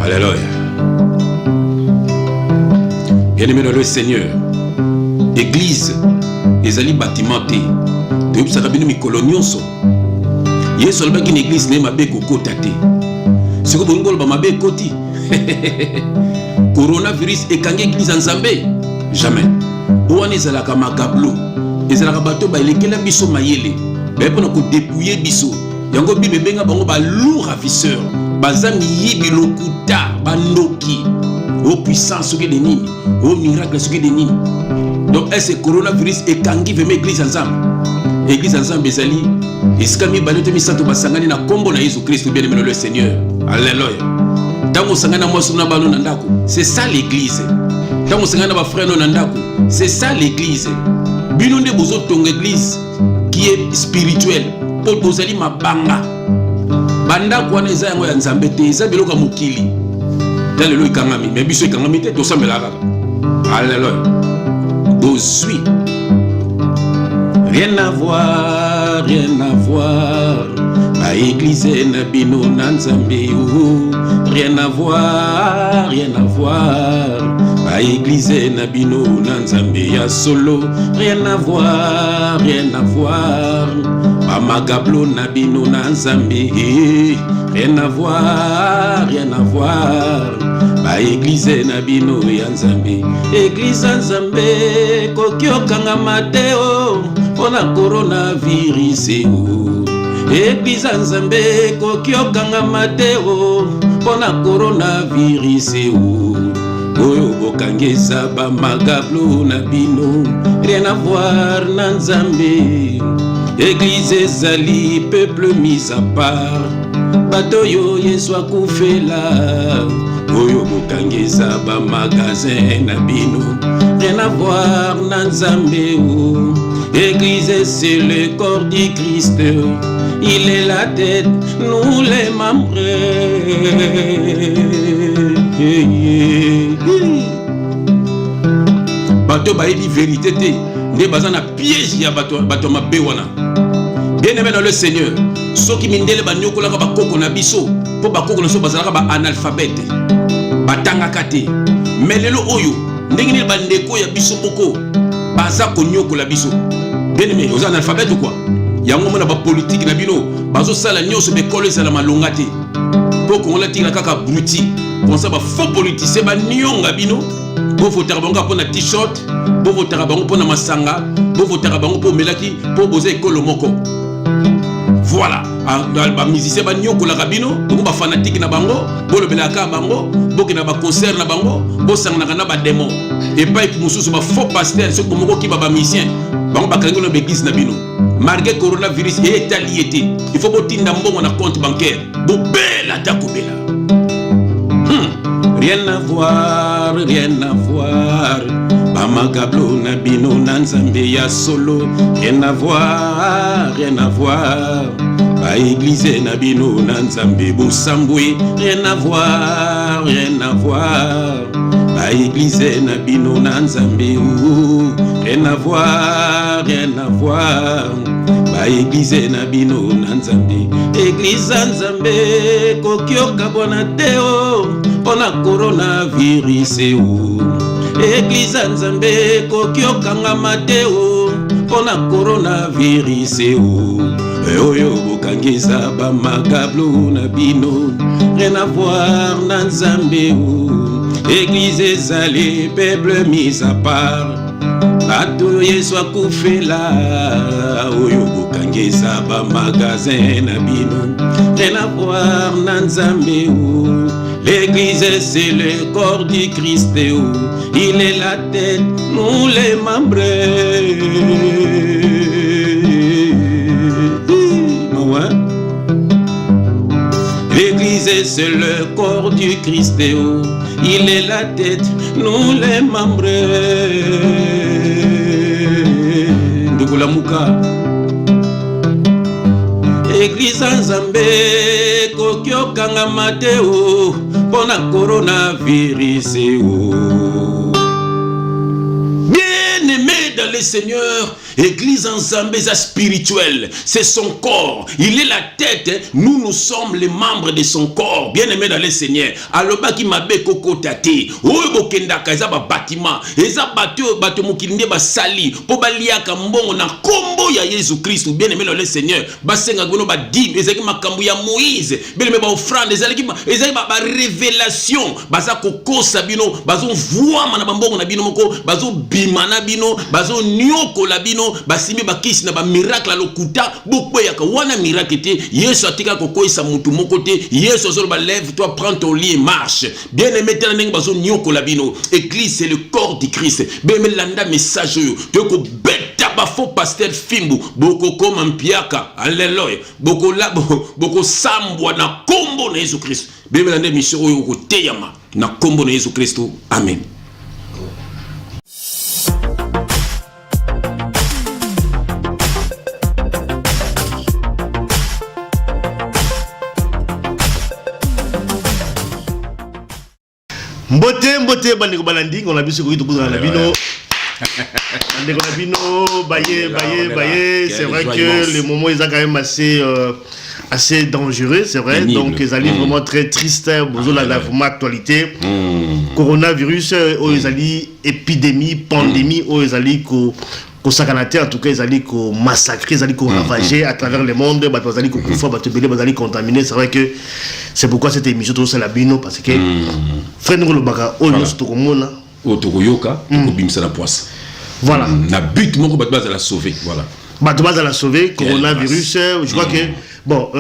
Alléluia. Bien-aimé dans le Seigneur, Église, ezali bâtimenté. Tu sais que nous colonions. Yesu alobaki une église ne mabe kokota te. Siko bongo ba mabe koti. Coronavirus ekangi église nzambe jamais. Owana ezalaka makablo. Ezalaka bato ba elekela biso mayele. Ba pona ko dépouiller biso. Yango bible benga bango ba lourd ravisseur. Bazami yibi lokuta bandoki. Au puissance soki de nini, au miracle soki de nini. Donc est-ce coronavirus ekangi veme église ensemble. Église ensemble bezali iskami baloto misato basangani na kombo na Jésus Christ bien aimé le Seigneur. Alléluia. Tango sangana moso na balo na ndako, c'est ça l'église. Tango sangana ba frère na ndako, c'est ça l'église. Bino nde bozo tonga église qui est spirituelle. Pour bozali mabanga. Banda kwa neza yango ya nzambe te, eza biloka mokili. Alléluia kangami, mais biso kangami te to sambela kaka. Alléluia. Bozui. Rien à voir, rien à voir. Ba église na bino na nzambe ou. Rien à voir, rien à voir. Ba église na bino na nzambe ya solo. Rien à voir, rien à voir. Ba magablo na bino na nzambe. Rien à voir, rien à voir. Ba église na bino ya nzambe. Église nzambe kokiokanga mateo. Pona coronavirus o. Église nzambe kokiokanga mateo. Pona coronavirus o. Oyo bokangeza ba magablo na bino. Rien à voir na nzambe. Église ezali peuple mis à part. Bato yo Yesu akufela. Oyo bokangeza ba magasin na bino. Rien à voir na nzambe o. Église c'est le corps du Christ. Il est la tête, nous les membres. Bato ba di vérité te. Ne bazana piège ya bato mabe wana. Bien aimé dans le Seigneur, ceux qui mindele ba nyokola ba koko na biso, po ba koko na so bazala ba analphabète. Batanga kate. Mais lelo oyo, ndenge ni ba ndeko ya biso moko, baza ko nyokola biso. Bien aimé, aux analphabètes ou quoi? Yango mona ba politique na bino, bazo sala nyoso be kolo sala malonga te. Po ko la tira kaka bruti, pour ça ba faux politicien ba nyonga bino. Bo votera bango pour na t-shirt, bo votera bango pour na masanga, bo votera bango pour melaki, pour boze ekolo moko. Voilà, ba musicien ba nyoko la rabino, bo ba fanatique na bango, bo le belaka bango, bo ki na ba concert na bango, bo sangana na ba démon. Et pas pour mususu ba faux pasteur, ce ko moko ki ba musicien, bango ba kango na église na bino. Malgré coronavirus et étaliété, il faut botinda mbongo na compte bancaire. Bo bela dako bela. Rien à voir, rien à voir. Bamagablo na bino na nzambe ya solo. Rien à voir, rien à voir. Ba église na bino na nzambe bosambwe. Rien à voir, rien à voir. Ba église na bino na nzambe ou. Rien à voir, rien à voir. Ba église na bino na nzambe. Église nzambe kokioka bona teo. Pona coronavirus o. Église nzambe kokiokanga mateo. Pona coronavirus o. Oyo bokangeza ba magablo na bino. Rien à voir na nzambe o. Église ezali peuple mis à part. Bato Yesu akufela. Oyo bokangeza ba magasin na bino. Rien à voir na nzambe o. L'église c'est le corps du Christ, il est la tête, nous les membres. L'église c'est le corps du Christ, il est la tête, nous les membres. Ndukulamuka. Église nzambe kokiokanga mateo pona coronavirus o. Bien aimé dans le Seigneur, église en Zambéza spirituelle, c'est son corps. Il est la tête, nous sommes les membres de son corps. Bien-aimé dans le Seigneur. Alors, qui m'a bé koko tate, bokendaka eza ba bâtiment, eza bato mokilinde ba sali, po baliaka mbongo na kombo ya Jésus Christ. Bien-aimé dans le Seigneur. Basenga gono ba dim, ezaki makambo ya Moïse, bien-aimé ba offrande, ezaki ba révélation, baza kokosa bino, bazo voama na bambongo na bino moko, bazo bimana bino, bazo nyoko la bino, basimi ba kisi na ba miracle lokuta, bokwe yaka wana miracle te, Yesu atika kokoisa mutu moko te, Yesu azolo ba lève-toi, prends ton lit et marche. Bien-aimé tena ndenge bazo nyoko la bino, église c'est le corps du Christ. Bien-aimé landa message yo, toko beta ba faux pasteur fimbu, boko koma mpiaka, alléluia, boko sambwa na kombo na Yesu Christ. Bien-aimé landa mission oyo ko teyama na kombo na Yesu Christ. Amen. Mbote bandeko balandi on a biso ko to na bino bandeko na bino baye c'est vrai que le moment est quand même assez dangereux, c'est vrai. Pénible. Donc ils allaient vraiment très triste bozo la vraiment actualité coronavirus ils allaient épidémie pandémie ils allaient ko sakanate en tout cas ils allaient ko massacrer ils allaient ko ravager à travers le monde ils allaient ko kufa batebele ils allaient contaminer. C'est vrai que c'est pourquoi cette émission tout ça la bino parce que frère ngolo baka oyo stokomona otokoyoka tokobimisa na poisse. Voilà. Na but moko bato la sauver, voilà. Bato baza la sauver coronavirus, je crois que bon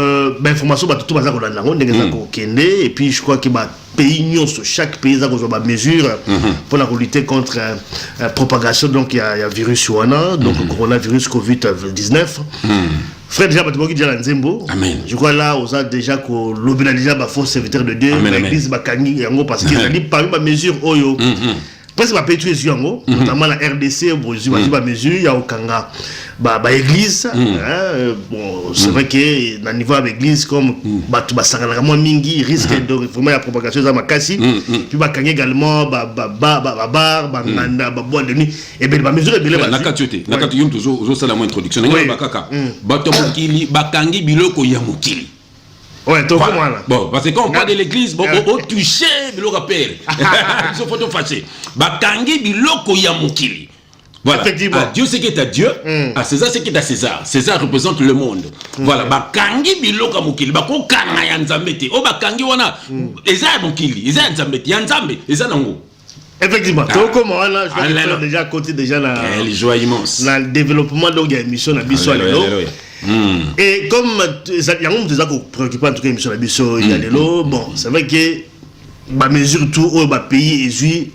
information bato tout baza ko landa ngo ndenge za ko kende et puis je crois que pays nyonso chaque pays za ko ba mesure pour la lutter contre propagation donc il y a virus wana donc coronavirus Covid-19. Frère déjà bato qui déjà nzembo. Amen. Je crois là on a déjà ko lobela déjà ba faux serviteur de Dieu, l'église ba kangi yango parce que ali parmi ba mesure oyo. Presque ma pétrie yango notamment la RDC bozu ba mesure ya okanga ba église bon c'est vrai que na niveau avec église comme batu basangana ka mingi risque de vraiment la propagation za makasi puis ba kanga également ba nganda ba bois de nuit et ben ba mesure belé ba nakatiote nakatiyum toujours ça la mo introduction ngaba kaka bato mokili bakangi biloko ya mokili. Ouais, toi comment là? Bon, parce que quand on parle de l'église, bon, on touché biloko père. Ils sont photo fâché. Bakangi biloko ya mokili. Voilà. À Dieu c'est qui est à Dieu, à César c'est qui est à César. César représente le monde. Voilà, bakangi biloko mokili, bako kana ya nzambete. O bakangi wana eza mokili, eza nzambete, ya nzambe, eza nango. Effectivement, toi comment là, je vais déjà à côté déjà là. Quelle joie immense. Dans le développement donc il y a une mission na biso lelo. Et comme il y a un des préoccupants en tout cas émission na biso il y a lelo, bon, c'est vrai que ba mesure tout au ba pays et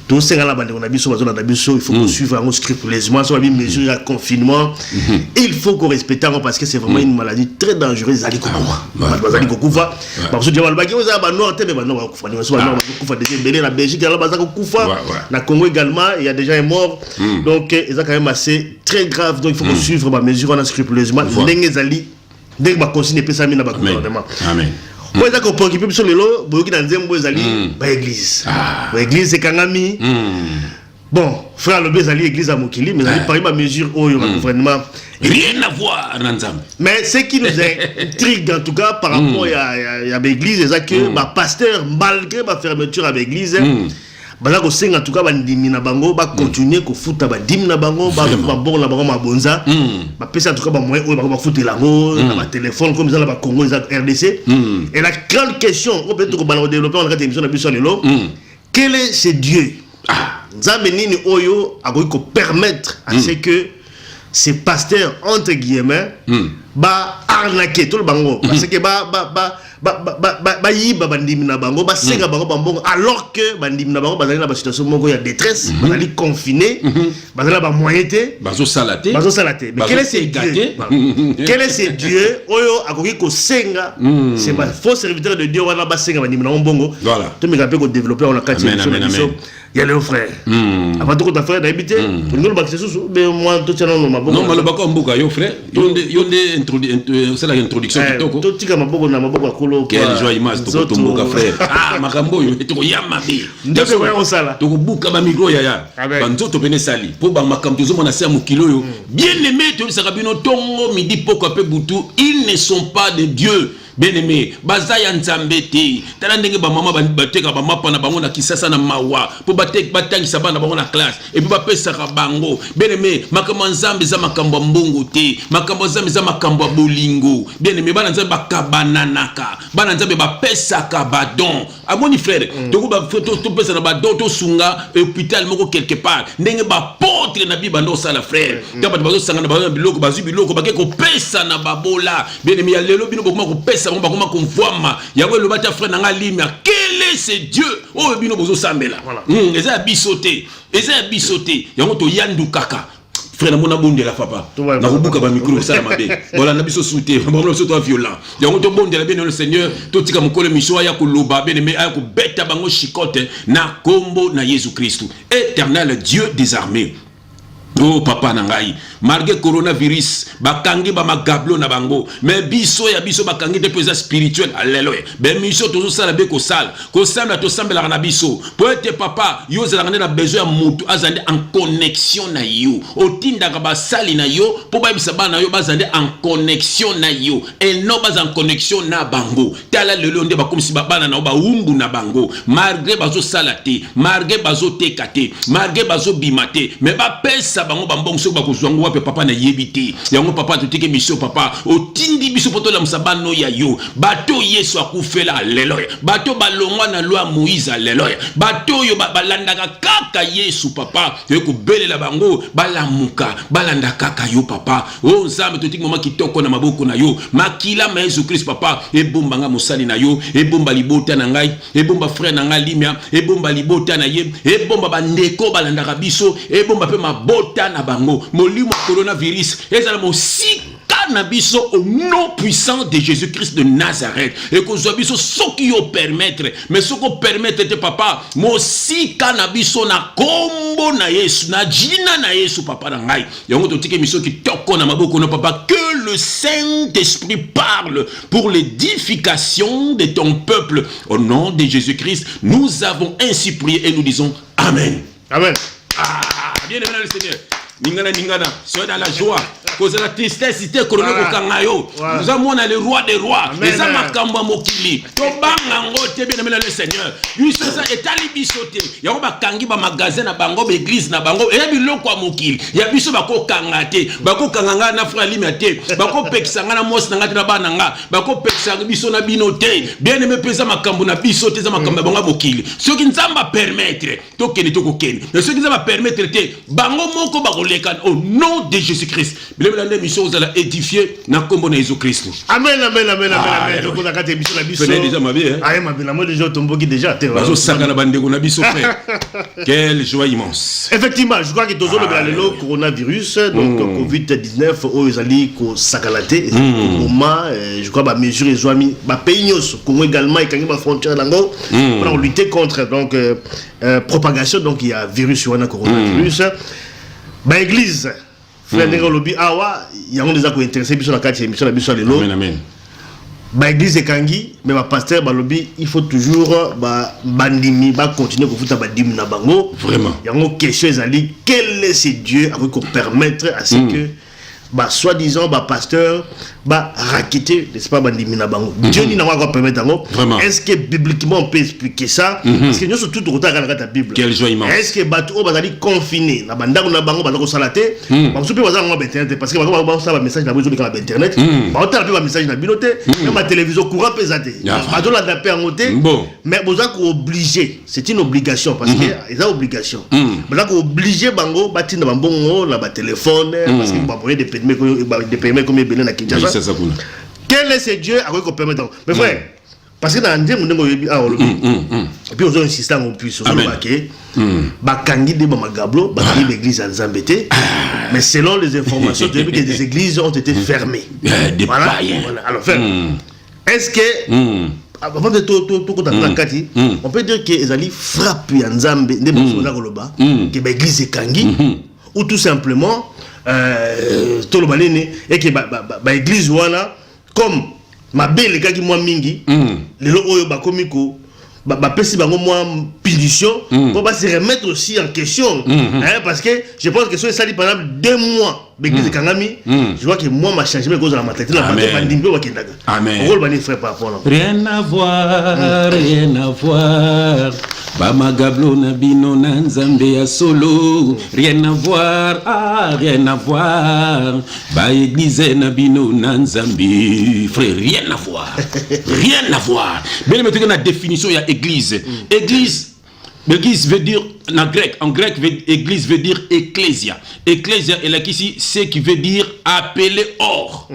tout c'est là bande on a biso bazona na biso il faut qu'on suive scrupuleusement sur la mesure de confinement. Il faut qu'on respecte parce que c'est vraiment une maladie très dangereuse ali kokufa. Bazali kokufa. Parce que diable baki oza ba noir te mais ba noir kokufa. Ni so ba noir kokufa déjà belé na Belgique là bazali kokufa. Na Congo également il y a déjà un mort. Donc ils ont quand même assez très grave donc il faut qu'on suive ba mesure on scrupuleusement. Ndenge zali ndenge ba consigne pesa mina ba gouvernement. Amen. Moi ça qu'on préoccupe sur le lot boyoki na nzembo ezali ba église. Ba église c'est kangami. Bon, frère le bezali église à Mokili mais par ma mesure oyo ba gouvernement rien à voir dans nzambe. Mais ce qui nous intrigue en tout cas par rapport à l'église c'est que ba pasteur malgré ba fermeture à l'église baza ko senga en tout cas bandimi na bango ba continuer ko futa ba dim na bango ba bon na bango mabonza ba pesa en tout cas ba moyen o ba futa lango na ba téléphone comme ça la ba Congo za RDC. Et la grande question on peut tout ba développer on a émission na biso lelo quel est ce Dieu nzambe nini oyo akoki ko permettre à ce que ces pasteurs entre guillemets ba arnaquer tout le bango parce que ba yiba bandimi na bango ba senga bango bambongo alors que bandimi na bango bazali na ba situation moko ya détresse bazali confiné bazali ba moyen te bazo salaté mais quel est ce Dieu quel est ce Dieu oyo akoki ko senga c'est ba faux serviteur de Dieu wana ba senga bandimi na bongo to me rappelle ko développer on a quatre il y a les frères avant tout ta frère d'habiter ngolo ba sous mais moi tout ça non maboko non maboko mbuka yo frère yonde c'est la introduction kitoko to tika maboko na maboko mikolo quelle joie immense to tomboka frère ah makambo yo to yama bi ndoto kwa osala to buka ba micro ya banzoto pene sali po ba makambo zo mona sia mokilo yo bien aimé to sakabino tongo midi poko pe butu ils ne sont pas de Dieu. Bien aimé, bazaya nzambete, tala ndenge ba mama bateka ba mapa na bango na kisasa na mawa, po batek batangi sabana bango na classe, et puis ba pesa ka bango. Bien aimé, makambo nzambe za makambo mbongo te, makambo nzambe za makambo bolingo. Bien aimé, bana nzambe bakabananaka, bana nzambe ba pesa ka badon. Amoni frère, to ba to pesa na badon to sunga hôpital moko quelque part. Ndenge ba potre na biba ndo sala frère. Taba bazo sanga na ba biloko bazu biloko ba ke ko pesa na babola. Bien aimé, ya lelo bino bokuma ko pesa on va comment conforme yawe le bata frère nanga limia quel est ce Dieu oh bino bozo sambela eza bisoté yango to yandu kaka frère na mona bonde la papa na kubuka ba micro sala mabe bola na biso souté bola so to violent yango to bonde la bien le Seigneur to tika mukole miso ya kuluba bien mais ya ko beta bango chikote na kombo na Jésus Christ éternel Dieu des armées. Oh papa nangai malgré coronavirus bakangi ba magablo na bango mais biso ya biso bakangi de pesa spirituel alléluia ben miso tozo sala be ko sala to sambela na biso pour être papa yo zala na besoin ya mutu azande en connexion na yo otinda ka basali na yo po ba bisa bana yo bazande en connexion na yo et non pas en connexion na bango tala lelo nde bakomisi bana na ba umbu na bango malgré bazo sala te malgré bazo tekate malgré bazo bimate mais ba pesa bango bambong so bakozwango wape papa na yebite yango papa totike biso papa otindi biso poto la musabano ya yo bato Yesu akufela alléluia bato balongwa na loi Moïse alléluia bato yo balandaka kaka Yesu papa yo kubelela bango balamuka balanda kaka yo papa o nzambe totike mama kitoko na maboko na yo makila ma Yesu Christ papa ebomba nga musali na yo ebomba libota na ngai ebomba frère na ngai limia ebomba libota na ye ebomba bandeko balandaka biso ebomba pe mabota na bango molimo coronavirus ezala mosika na biso au nom puissant de Jésus-Christ de Nazareth et que zo biso soki yo permettre mais soko permettre te papa mosika na biso na kombo na Yesu na jina na Yesu papa na ngai yango totike miso ki toko na maboko na papa que le Saint-Esprit parle pour l'édification de ton peuple au nom de Jésus-Christ nous avons ainsi prié et nous disons amen. Amen. Bien aimé le Seigneur. Ningana, sois dans la joie. Cause la tristesse, c'était corona kokangayo. Nous avons le roi des rois. Les amakamba mokili. Tobanga ngote bien aimé le Seigneur. Yuso ça etali bisote. Ya ba kangi ba magasin na bango, ba église na bango. Et biloko kwa mokili. Ya biso bako kangate. Bako kanganga na frère limité. Bako pekisanga na mos na ngati na bananga. Bako pekisanga biso na binote. Bien aimé pesa makambo na bisote za makambo bango mokili. Ce qui nzamba permettre. Tokeni tokokeni. Mais ce qui nzamba permettre te bango moko bako au nom de Jésus-Christ. Les missions vous allez édifier na kombo na Jésus-Christ. Amen, amen, amen, amen. Donc on a gâté biso la biso. Déjà ma vie. Ah ma bien, moi déjà tomboki déjà. Bazo saka na bandeko na biso frère. Quelle joie immense. Effectivement, je crois que tozo le coronavirus donc Covid-19 au ezali ko sakalate comment je crois ba mesure ezwami ba pays nyos Congo également et kangi ba frontière lango pour lutter contre donc propagation donc il y a virus wana coronavirus. Ba église frère ndenge lobi awa yango déjà ko intéresser biso na kati émission na biso lelo. Amen amen. Ba église ekangi mais ba pasteur ba lobi il faut toujours ba bandimi ba continuer ko futa ba dim na bango. Vraiment. Yango question ezali quel est ce Dieu avec ko permettre à ce que bah soi-disant bah pasteur bah raqueter n'est-ce pas bandimi na bango. Dieu ni na va permettre bango. Est-ce que bibliquement on peut expliquer ça parce que nous sommes tout retard dans la Bible. Quelle joie immense. Est-ce que bato bazali confiné na bandako na bango bazako salaté ba soupe bazali na internet parce que ba ça message na besoin de la internet ba otala pe ba message na binoté même la télévision courant pesate bato la dapé en côté mais bazako obligé c'est une obligation parce que ils ont obligation bazako obligé bango batinda bambongo na ba téléphone parce que ba moyen de permis comme belé na Kinshasa. Quel est ce Dieu à quoi qu'on permet donc mais frère parce que dans Dieu mon ngo yebi a et puis on a insisté en plus sur le baquet bakangi de magablo bakangi l'église en Zambété mais selon les informations tu as vu que des églises ont été fermées voilà alors frère est-ce que avant de tout kati on peut dire que ezali frappe en Zambé ndé mosola koloba que ba église ekangi ou tout simplement tout le balene et que ba église wana comme ma belle gars qui moi mingi les oyo ba komiko ba pesi bango moi punition pour pas se remettre aussi en question parce que je pense que ça dit pendant 2 mois l'église de Kangami je vois que moi m'a changé mais cause de la maternité la pandémie wa kindaga amen rôle bani frère par rapport rien à voir ba magablo na bino na nzambe ya solo rien à voir ba église na bino na nzambe frère rien à voir mais le mettre na définition ya église église veut dire en grec église veut dire ecclésia est là ici c'est qui veut dire appeler hors.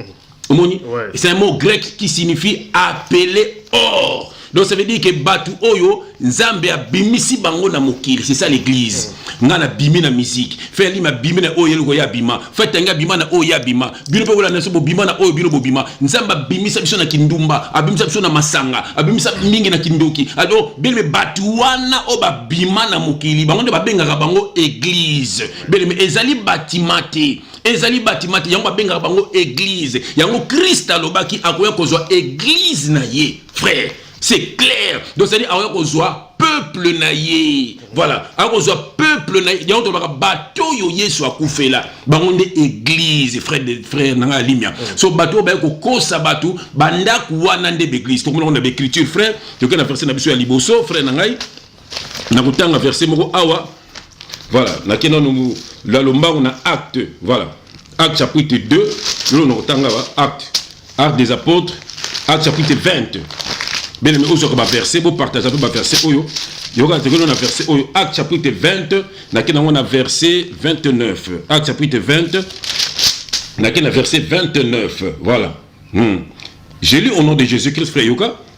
C'est un mot grec qui signifie appeler hors. Donc ça veut dire que batu oyo nzambe abimisi bango na mokili, c'est ça l'église. Nga na bimi na musique, fait li ma bimi na oyo ya bima, fait nga bima na oyo ya bima, bino pe wala na so bima na oyo bino bima. Nzamba bimisa biso na kindumba, abimisa biso na masanga, abimisa mingi na kindoki. Alors bele batu wana o ba bima na mokili, bango nde ba benga bango église. Bele ezali batimate. Ezali batimate yango benga bango église. Yango Christ alobaki akoya kozwa église na ye, frère. C'est clair. Donc c'est-à-dire akoya kozwa peuple na ye. Voilà, akoya kozwa peuple na ye. Yango to baka bato yo Yesu akufela. Bango nde église, frère nanga limia. So bato ba ko kosa bato banda kuwana nde église. To mona na écriture frère, to kana verset na biso ya liboso frère nangai. Na kutanga verset moko awa. Voilà, na kena no la lomba on a acte, voilà. Acte chapitre 2, nous on tanga acte des apôtres, acte chapitre 20. Bien mais aujourd'hui va verset pour partager un peu verset oyo. Yoga te on a verset oyo acte chapitre 20, na kena on a verset 29. Acte chapitre 20, na kena verset 29. Voilà. J'ai lu au nom de Jésus-Christ frère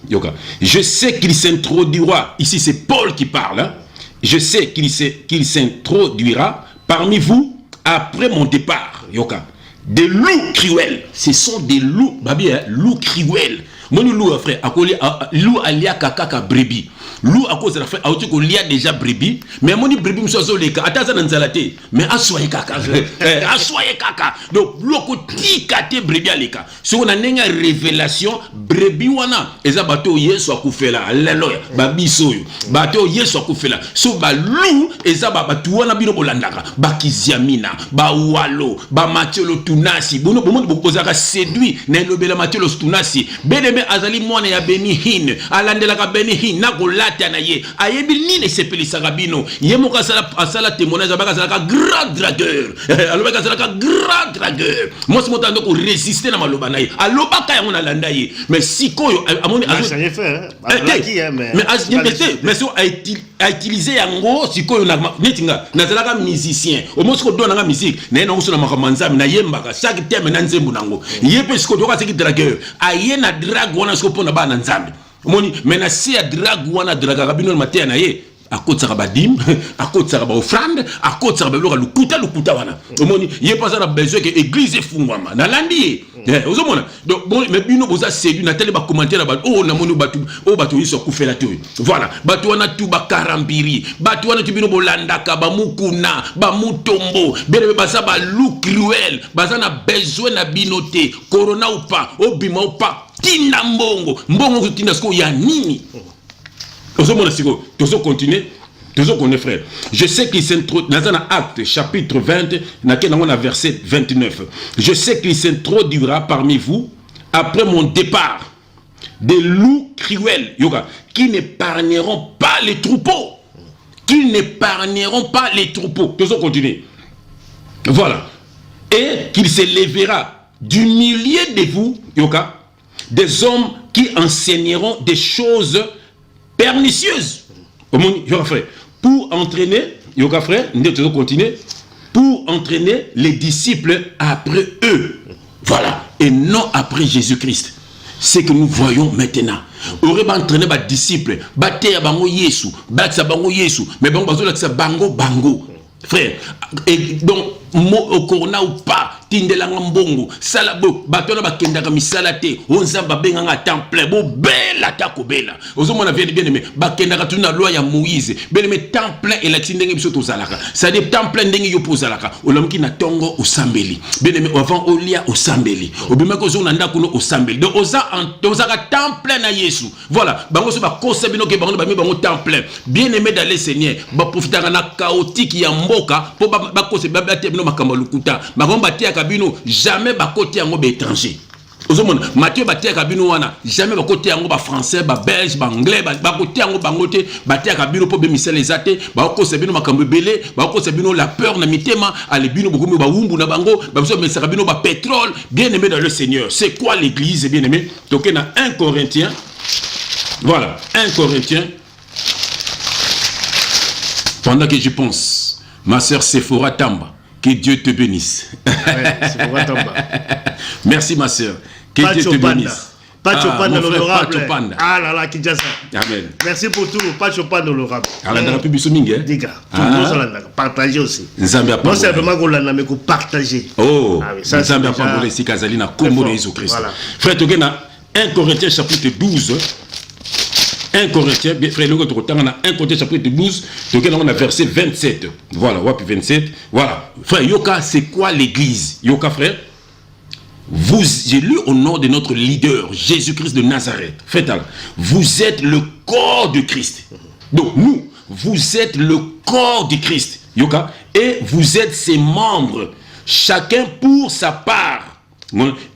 Yoga. Je sais qu'il s'introduira. Ici c'est Paul qui parle hein. Je sais qu'il s'introduira parmi vous après mon départ, Yoka. Des loups cruels. Ce sont des loups, babi, hein, loups cruels. Mon loup, frère, loup alia kaka brebis. Loup à cause de la frère, a lia déjà brebis. Mais mon brebis, monsieur Zoleka, attends, nanzalate. Mais assoye kaka. Assoye kaka. Donc, l'oko tikate brebis aleka. Si on a une révélation, brebis wana, eza bateau yesu akufela. Alléluia. Babi soyo. Bateau yesu akufela. So ba loup, eza batu wana bino bolandaka. Ba kiziamina, ba walo, ba matiolo tunasi. Bono bozaka séduit. Nelobela matiolo tunasi. Beneme azali mwana ya Benihin. Alandelaka Benihin. Nako lata na ye. Ayebi nini sepelisaka bino. Ye moko asala témoignage abaka salaka grand dragueur. Alobaka salaka grand dragueur. Moi c'est motando ko résister na maloba na ye. Alobaka yango na landa ye. Mais sikoyo amoni ça y est fait hein. Mais so a utilisé yango sikoyo na netinga na salaka musicien. Au moins ko dona nga musique. Na na usona makamanzami na yembaka chaque thème na nzembo nango. Yepe sikoyo ka seki dragueur. Aye na drag wana siko pona ba na nzambe. Moni mena si ya drag wana draga bino matin na ye akotsaka badim akotsaka ba offrande akotsaka ba lukuta wana moni ye pas na besoin que église efungwama na landi ozomona donc bon mais bino boza séduit na tele ba commentaire ba oh na moni batu yiso kufela to voilà batu wana tu ba karambiri batu wana tu bino bolandaka ba mukuna ba mutombo bele baza ba loup cruel baza na besoin na binote corona ou pas obima ou pas Tina mbongo tina sko ya nini. Toujours continuer, toujours qu'on est frère. Je sais qu'il s'introduit dans un acte chapitre 20, dans lequel on a verset 29. Je sais qu'il s'introduira parmi vous après mon départ des loups cruels, yoga, qui n'épargneront pas les troupeaux. Qui n'épargneront pas les troupeaux. Toujours continuer. Voilà. Et qu'il se lèvera du milieu de vous, yoga, des hommes qui enseigneront des choses pernicieuses. Pour entraîner, yoga frère, nous continuer, pour entraîner les disciples après eux. Voilà. Et non après Jésus-Christ. C'est que nous voyons maintenant. On aurait entraîné les disciples, battre bango Yesu, battre bango Yesu, mais bango bango. Frère, et donc, au corona ou pas, tindelanga mbongo sala bo batona bakendaka misala te onzamba benganga temple bo bela tako bela ozomona bien aimé bakendaka tuna loi ya Moïse bien aimé temple elakisi ndenge biso tozalaka ça dit temple ndenge yo pozalaka olamuki na tongo osambeli bien aimé avant olia osambeli obimaka ozona ndako no osambeli donc ozaka temple na Yesu voilà bango so bakosa bino ke bango bami bango temple bien aimé dans le Seigneur ba profitaka na chaotique ya mboka po bakosa babate bino makambo lukuta makambo batiaka bino jamais bakoti yango ba étranger ozomona Matthieu batiaka bino wana jamais bakoti yango ba français ba belge ba anglais bakoti yango bango te batiaka bino po be misala ezate bakosa bino makambo belé bakosa bino la peur na mitema ale bino bokomi ba wumbu na bango baso mesaka bino ba pétrole bien aimé dans le Seigneur c'est quoi l'église bien aimé donc na 1 Corinthiens voilà 1 Corinthiens pendant que je pense ma sœur Sephora Tamba que Dieu te bénisse. Ouais, merci ma sœur. Que Pacho Dieu te bénisse. Pacho Panda l'honorable. Pacho Panda. Ah là là, Kinshasa. Amen. Merci pour tout. Pacho Panda l'honorable. Alors, dans la pub, Diga. Partagez aussi. Non simplement qu'on l'a mais qu'on partager. Oh. Ah oui, ça c'est déjà. Si Kazalina Kombo de Jésus-Christ. Frère Togena, 1 Corinthiens chapitre 12. 1 Corinthiens, frère, nous avons 1 Corinthiens chapitre 12, donc on a verset 27. Voilà, 27. Voilà. Frère, Yoka, c'est quoi l'église? Yoka, frère, j'ai lu au nom de notre leader, Jésus-Christ de Nazareth. Faites alors. Vous êtes le corps de Christ. Donc, nous, vous êtes le corps de Christ. Yoka, et vous êtes ses membres, chacun pour sa part.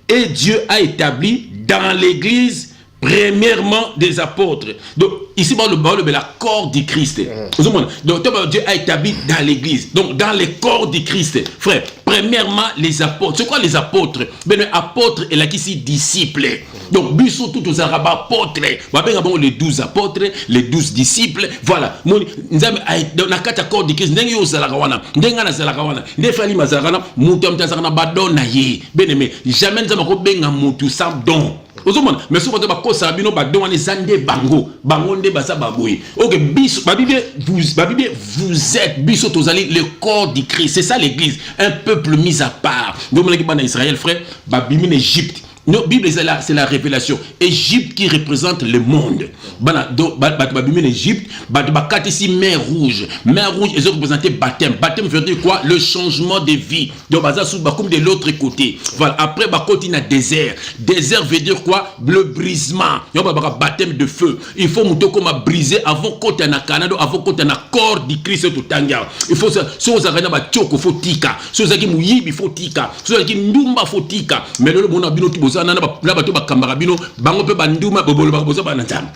Et Dieu a établi dans l'église premièrement des apôtres. Donc ici la corps du Christ. Donc Dieu a établi dans l'église. Donc dans les corps du Christ, frère, premièrement les apôtres. C'est quoi les apôtres? Ben les apôtres et là qui sont disciples. Donc biso tout aux arabes apôtres. Les 12 apôtres, les 12 disciples. Voilà. Dans la carte corps du Christ, n'engi yo zalakawana, n'enga na zalakawana, n'efali mazalakana, mutam tazakana badona ye. Ben mais jamais nzama ko benga mutu sans don. Mais souvent bakosa bino badon ani zande bango nde basa baboyi. OK, biso Bible vous êtes biso tozali le corps du Christ. C'est ça l'église, un peuple mis à part. Donc on Israël frère, babimi en Égypte. Non, Bible c'est la révélation. Égypte qui représente le monde. Donc babimi en Égypte, bakati ici mer rouge. Mer rouge ils ont représenté baptême. Baptême veut dire quoi? Le changement de vie. Donc baza sous comme de l'autre côté. Voilà, après bakoti na désert. Désert veut dire quoi? Le brisement. Donc baptême de feu. Il faut monter comme à briser avant côté na Canada, avant côté na corps du Christ tout tanga. Il faut ça aux arena ba tchoko faut tika. Ceux qui muyibi faut tika. Ceux qui ndumba faut tika. Mais le monde a bino na bato bakambaka bino bango pe banduma bobolo bakoboza bana nzambe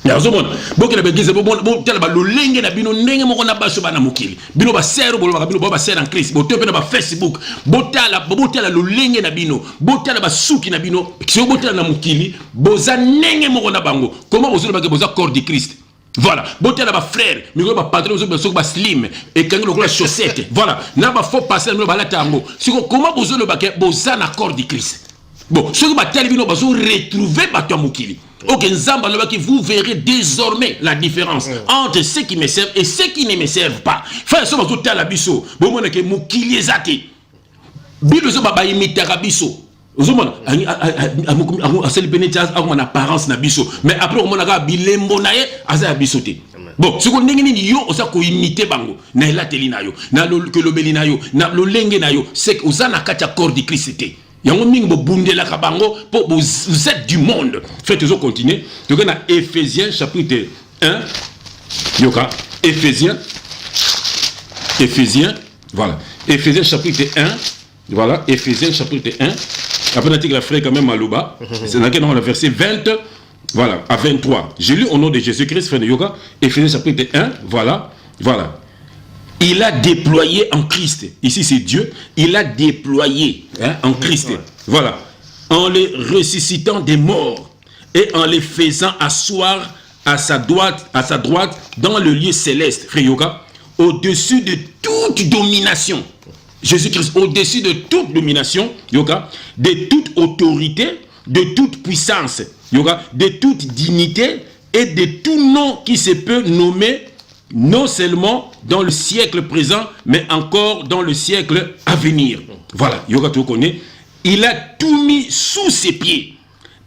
ya zomona bokela begize bo tala ba lolenge na bino ndenge moko na baso bana mokili bino ba sero bolo bino ba sero en Christ bo tope na ba Facebook botala lolenge na bino botala ba suki na bino ki botala na mokili boza ndenge moko na bango comment bozo ba boza corps de Christ. Voilà, botela ba frère, miko ba patron zo ba slim et kangi lokola chaussette. Voilà, na ba faux passer no ba la tango. Siko comment bozo le baké boza na corps de Christ. Bon, ceux qui battent bino bazo retrouver bato mokili. OK, nzamba loba ki vous verrez désormais la différence entre ceux qui me servent et ceux qui ne me servent pas. Frère, so bazo tala biso, bo mona ke mokili ezate. Bible zo ba imitaka biso. Ozomona aseli pénétration en apparence na biso mais après on a bilembo na ye aza biso te. Bon ce qu'on ndenge nini yo osa ko imiter bango na elateli na yo na que lobeli na yo na lolenge na yo c'est osa na kati corps de Christ te. Yango mingi bo bundela ka bango pour vous êtes du monde. Faites toujours continuer. Donc on a Éphésiens chapitre 1 yoka Éphésiens voilà Éphésiens chapitre 1 voilà Éphésiens chapitre 1. Après, on a dit que la frère quand même à Louba. C'est dans le verset 20, voilà, à 23. J'ai lu au nom de Jésus-Christ, frère de yoga, Éphésiens chapitre 1, voilà. Il a déployé en Christ, ici c'est Dieu, il a déployé en Christ, voilà, en les ressuscitant des morts et en les faisant asseoir à sa droite dans le lieu céleste, frère yoga, au-dessus de toute domination. Jésus-Christ au-dessus de toute domination, yoga, de toute autorité, de toute puissance, yoga, de toute dignité et de tout nom qui se peut nommer non seulement dans le siècle présent, mais encore dans le siècle à venir. Voilà, yoga tu connais. Il a tout mis sous ses pieds.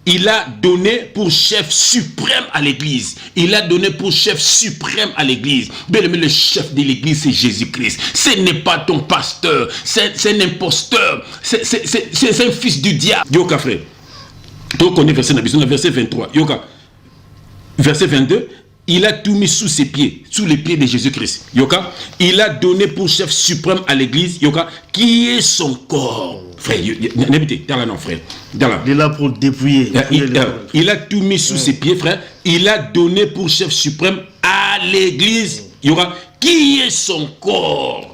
Il a donné pour chef suprême à l'église. Il a donné pour chef suprême à l'église. Bien aimé, le chef de l'église, c'est Jésus-Christ. Ce n'est pas ton pasteur. C'est un imposteur. C'est un fils du diable. Yoka, frère. Tu connais verset 23. Yoka. Verset 22. Il a tout mis sous ses pieds, sous les pieds de Jésus-Christ. Yoka. Il a donné pour chef suprême à l'église. Yoka. Qui est son corps. Frère, n'habitez, non, frère. Il est là pour dépouiller. Il a tout mis sous ses pieds, frère. Il a donné pour chef suprême à l'église. Yoka. Qui est son corps.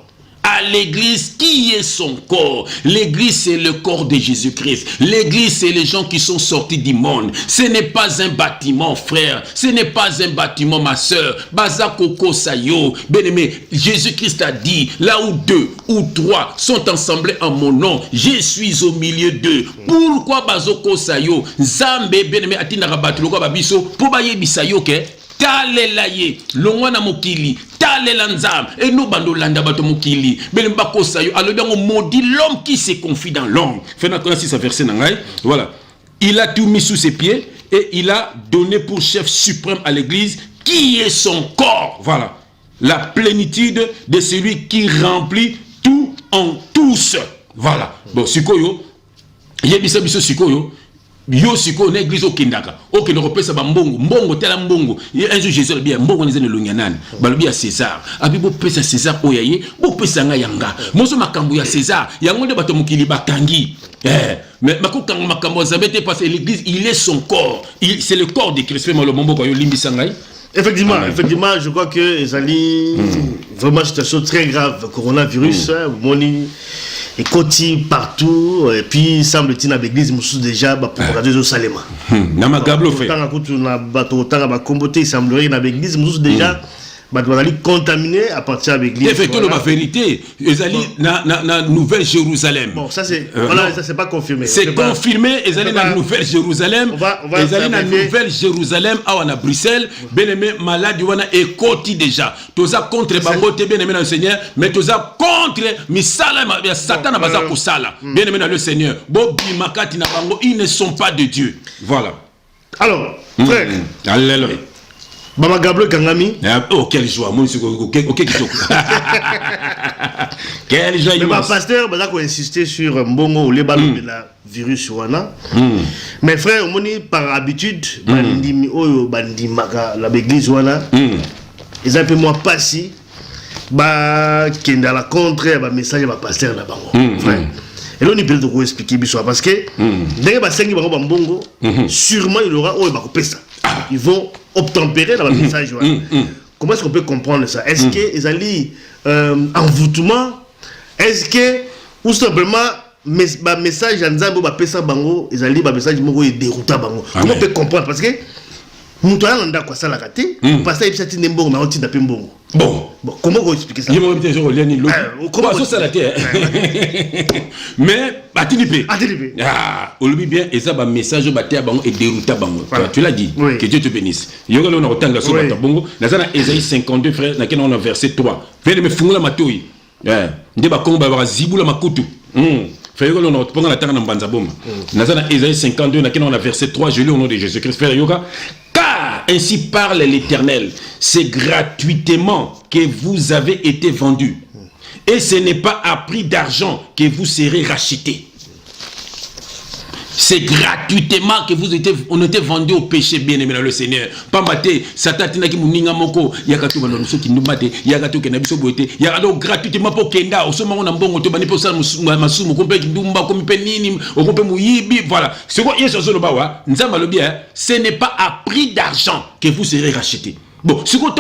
À l'église, qui est son corps? L'église, c'est le corps de Jésus-Christ. L'église, c'est les gens qui sont sortis du monde. Ce n'est pas un bâtiment, frère. Ce n'est pas un bâtiment, ma soeur. Bazakoko Sayo. Bien-aimé, Jésus-Christ a dit, là où 2 ou 3 sont assemblés en mon nom, je suis au milieu d'eux. Pourquoi Bazoko Sayo? Zambe, bien-aimé, Atina Rabatuloko Babiso, pour baye bisayo ke? Talela ye, longwana mokili, talela nzam, et nous bandolanda bato mokili, belemba sayo, alors bien on maudit l'homme qui se confie dans l'homme. Fais-nous connaître ce verset nangai. Voilà. Il a tout mis sous ses pieds et il a donné pour chef suprême à l'église qui est son corps. Voilà. La plénitude de celui qui remplit tout en tous. Voilà. Bon, sikoyo, yebisa biso sikoyo. Yo siko na église okendaka okende kopesa ba mbongo tela mbongo un jour Jésus bien mbongo nzene lunyanani balobi ya César abi bo pesa César oyaye bo pesa nga yanga moso makambo ya César yango nde bato mokili bakangi mais makokanga makambo zabete parce que l'église il est son corps, c'est le corps de Christ. Fais-moi le bombo ko yo limbisa ngai. Effectivement, je crois que Ezali vraiment situation très grave, coronavirus, moni et côté partout, et puis semble-t-il à l'église moussou déjà pour regarder au Salema. Nama gablo fait. Tant que tu na bateau tant ba comboté semblerait na l'église moussou déjà aller contaminé à partir de l'église. Effectivement, la vérité, Ezali na Nouvelle Jérusalem. Bon, ça c'est voilà, ça c'est pas confirmé. C'est confirmé, Ezali na Nouvelle Jérusalem. Ezali na Nouvelle Jérusalem à wana Bruxelles, bien-aimé malade wana ekoti déjà. Toza contre bango te bien-aimé dans le Seigneur, mais toza contre misala ya Satan baza ko sala. Bien-aimé dans le Seigneur. Bobi makati na bango, ils ne sont pas de Dieu. Voilà. Alors, frère. Alléluia. Baba Gablo Kangami. Oh, quelle joie. Moi, quelle joie. Mais ma pasteur, bah, a insisté sur Mbongo ou les ballons de la virus wana. Mais frère, on par habitude, bandimi oyo bandimaka la église wana. Ils ont un peu moins passé. Bah, qui est dans la contre, bah message bah pasteur là bango. Frère. Et là on est peut être expliquer bisous parce que dès que cinq bango Mbongo, sûrement il aura oh bah ça. Ils vont obtempérer dans le message. Comment est-ce qu'on peut comprendre ça? Est-ce que ils allaient envoûtement? Est-ce que ou simplement message en Zambo ba pesa bango, ils allaient ba message mongo et dérouta bango. Comment on peut comprendre? Parce que Moutoya nanda quoi ça la raté, parce que il s'est dit mbongo na oti na mbongo. Bon, comment on explique ça? Comment ça la terre? Mais Atilipe. Ah, on lui bien et ça va message baté bango et dérouta bango. Tu l'as dit. Que Dieu te bénisse. Yoga on a autant de sur bango. Dans Ésaïe 52 frère, dans quel on a verset 3. Venez me fungula matoi. Ndeba komba ba zibula makutu. Frère yoga on a pendant la terre na mbanza boma. Dans Ésaïe 52 dans quel on a verset 3, je lis au nom de Jésus-Christ frère yoga. Car ainsi parle l'Éternel, c'est gratuitement que vous avez été vendus. Et ce n'est pas à prix d'argent que vous serez rachetés. C'est gratuitement que on était vendus au péché, bien-aimé dans le Seigneur. Pas maté, Satan tina ki muninga moko, yakatu bando muso ki ndumate, yakatu ke nabiso boete, yakado gratuitement pour kenda, au soma on mbongo to bani pour ça masumu kompe ki ndumba komi pe nini, kompe muyibi, voilà. C'est quoi yeso solo bawa, nzamba lo bien, ce n'est pas à prix d'argent que vous serez rachetés. Bon, si vous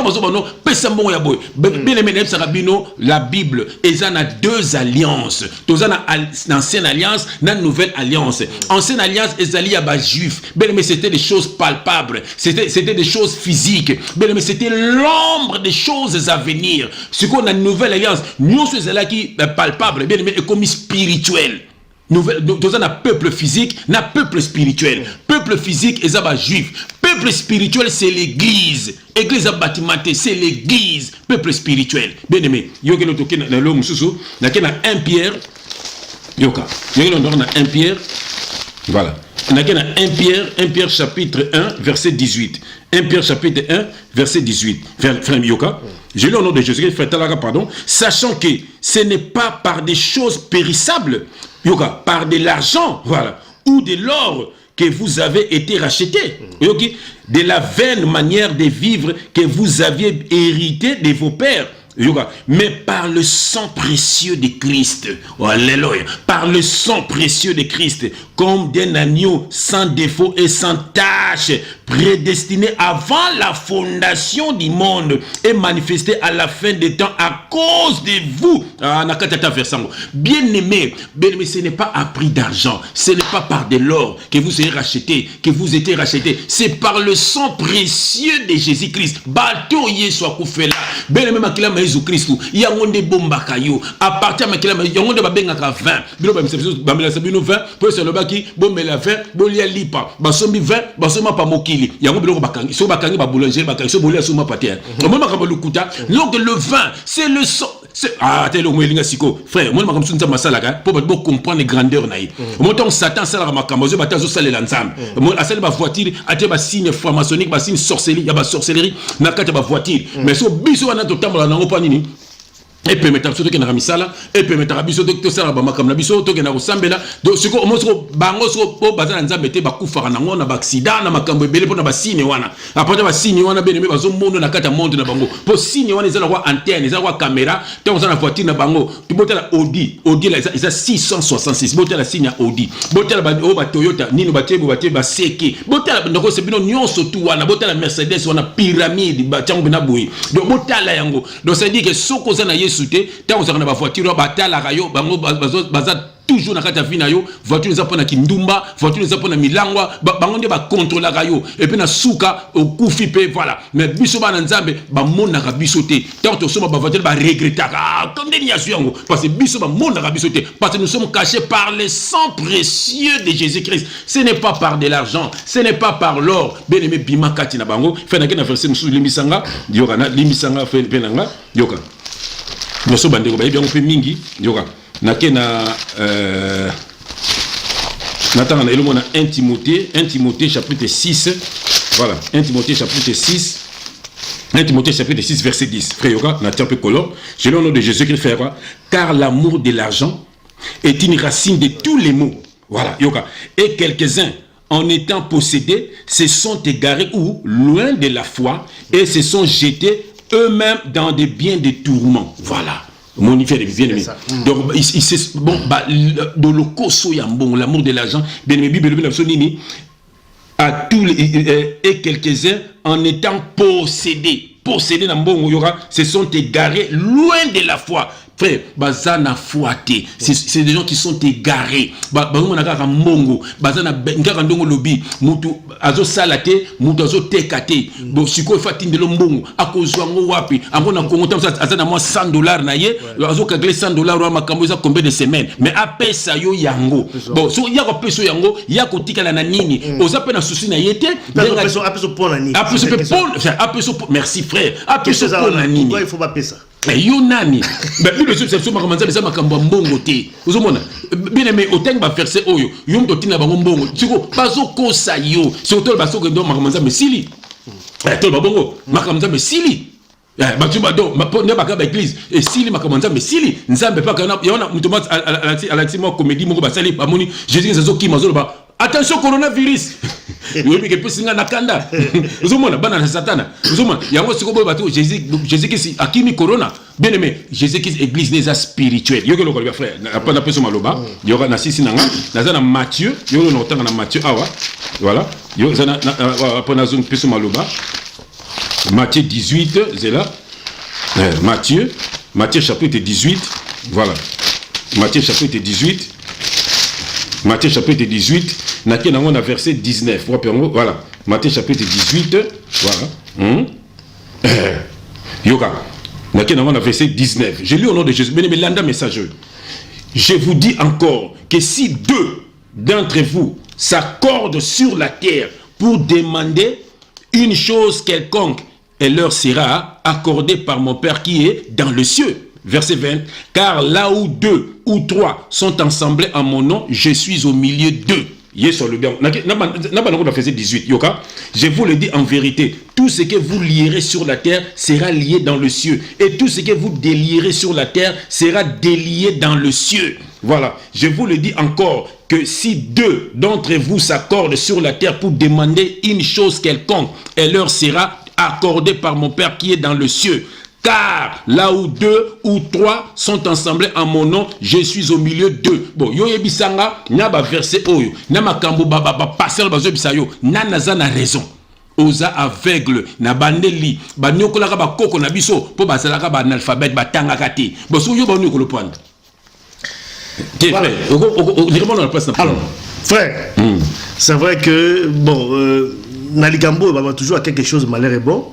la Bible, ils en a deux alliances. Ils en a l'ancienne alliance, la nouvelle alliance. Ancienne alliance, ils allaient à juifs. Mais c'était des choses palpables. C'était des choses physiques. Mais c'était l'ombre des choses à venir. Ce qu'on a une nouvelle alliance, nous sommes qui palpable, mais comme spirituel. Nous avons un peuple physique, un peuple spirituel. Peuple physique, ils sont juifs. Peuple spirituel, c'est l'église. Église bâtimentée, c'est l'église. Peuple spirituel. Bien aimé, il y a 1 Pierre, Yoka. On a 1 Pierre. Voilà. On a 1 Pierre chapitre 1, verset 18. 1 Pierre chapitre 1, verset 18. Frère Yoka. Je lis au nom de Jésus, frère Talaga, pardon. Sachant que ce n'est pas par des choses périssables, Yoka, par de l'argent, voilà, ou de l'or que vous avez été rachetés, de la vaine manière de vivre que vous aviez hérité de vos pères, mais par le sang précieux de Christ, oh, alléluia, par le sang précieux de Christ, comme d'un agneau sans défaut et sans tache, prédestiné avant la fondation du monde et manifesté à la fin des temps à cause de vous. Bien aimé, ce n'est pas à prix d'argent, ce n'est pas par de l'or que vous êtes racheté, c'est par le sang précieux de Jésus-Christ. Bateau Yesu akufela, bien aimé makila ma Jésus-Christ, yangonde bomba kayo, à partir makila ma yangonde babengaka 20, bilo ba msebiso bamela sabino 20, pour se le baki bomela 20, bolia lipa, basombi 20, basoma pa mokili, yango bilo bakangi, so bakangi ba boulanger bakangi, so bolia soma patia. Moi makamba lukuta, donc le vin, c'est le sang. Ah, t'es le mouelinga siko. Frère, moi makamba sunza masala pour comprendre les grandeurs naï. Moi tant Satan ça la makamba, zo batazo sale l'ensemble. Moi asale ba voiture, até ba signe franc-maçonnique, ba signe sorcellerie, ya ba sorcellerie, na kata ba voiture. Mais so biso wana to tambola nango pa nini? Et permettre surtout que na misala et permettre biso to sala ba makam na biso to ke na kosambela donc siko omoso bango so po bazana nzambe te bakufaka nango na ba accident na makambo ebele po na ba signe wana après ba signe wana bene me bazo mondo na kata monde na bango po signe wana ezala kwa antenne ezala kwa caméra te on na voiture na bango botela Audi la isa 666 botela signe Audi botela ba o ba Toyota nino ba tebo ba seke botela ndoko se bino nyonso tu wana botela Mercedes wana pyramide ba tango na boyi donc botela yango donc ça dit que soko za na tant on a ba voiture batala rayo bango baza toujours na kata vina yo voiture za pona kindumba voiture za pona milangwa bango nde ba contrôler rayo et puis na suka okufi pe voilà mais biso bana nzambe ba mona ka biso te tant to soma ba voiture ba regretter comme des niasu yango parce que biso ba mona ka biso te parce que nous sommes cachés par le sang précieux de Jésus-Christ. Ce n'est pas par de l'argent, ce n'est pas par l'or. Bien aimé bima kati na bango fait na verset musu limisanga yokana limisanga fait penanga yoka. Nous sommes bien on fait mingi yoka nake na natanga na elomona 1 Timothée chapitre 6 voilà 1 Timothée chapitre 6 verset 10 frère yoka na tiens peu color je le nom de Jésus Christ frère car l'amour de l'argent est une racine de tous les maux voilà yoka et quelques-uns en étant possédés se sont égarés ou loin de la foi et se sont jetés eux-mêmes dans des biens de tourments. Voilà. Mon frère bien aimé. Donc, bon, de l'okoso yambon, l'amour de l'argent, bien aimé, Bible, à tous les, et quelques-uns en étant possédés dans bon yora, se sont égarés loin de la foi. Frère, bazana fouaté. C'est des gens qui sont égarés. Bazana nakaka mongo, bazana ngaka ndongo lobi, mutu azo salate, mutu azo tekate. Bo siko fatinde lo mbongo, akozwa ngo wapi. Amona kongo tam azana mo $100 na ye, azo kagle $100 wa makambo za combien de semaines. Mais apesa yo yango. Bon, so ya ko peso yango, ya ko tikala na nini. Oza pe na souci na yete, apeso pon na nini. Apeso merci frère. Apeso pon na nini. Pourquoi il faut pas payer ça? Yo nani mais lui le c'est ma commencer ça makambo mbongo te uzomona bien aimé oteng ba verset oyo yo mtotina bango mbongo siko bazo kosa yo surtout baso que ndo makambo mais sili to ba bongo makambo mais sili batu ba do ne ba ka ba église et sili makambo mais sili nzambe pa kana yona mutoma à la comédie moko ba sali ba moni Jésus zazo ki mazolo ba attention coronavirus yobi ke pesinga nakanda uzomona bana na satana uzomona yango sikobo bato Jésus qui akimi corona bien aimé Jésus qui église des spirituels yoko lokolo ba frère pas na peso maloba yoka na sisi nanga na Matthieu yoko no tanga na Matthieu awa voilà yo zana pas na zone peso maloba Matthieu 18 c'est là Matthieu chapitre 18 voilà Matthieu chapitre 18 Naki na verset 19. Voilà. Matthieu chapitre 18. Voilà. Yoka. Naki na verset 19. Je lis au nom de Jésus. Mais l'anda messageux. Je vous dis encore que si deux d'entre vous s'accordent sur la terre pour demander une chose quelconque, elle leur sera accordée par mon Père qui est dans le cieux. verset 20, car là où 2 ou 3 sont assemblés en mon nom, je suis au milieu d'eux. Yes, le bien. Verset 18. Je vous le dis en vérité, tout ce que vous lierez sur la terre sera lié dans le ciel. Et tout ce que vous délierez sur la terre sera délié dans le ciel. Voilà. Je vous le dis encore, que si 2 d'entre vous s'accordent sur la terre pour demander une chose quelconque, elle leur sera accordée par mon Père qui est dans le ciel. Car là où 2 ou 3 sont ensemblés en mon nom, je suis au milieu d'eux. Bon, yo yebisanga, nyaba verset oyo, nama kambo baba passer bazo bisayo, nanaza na raison. Oza aveugle, na bandeli, ba nyokola ka ba koko na biso, po basala ka ba analphabète ba tangaka te. Bon, so yo ba nyokolo pointe. Alors, frère, c'est vrai que bon. Nalikambo va toujours à quelque chose de malheur et bon.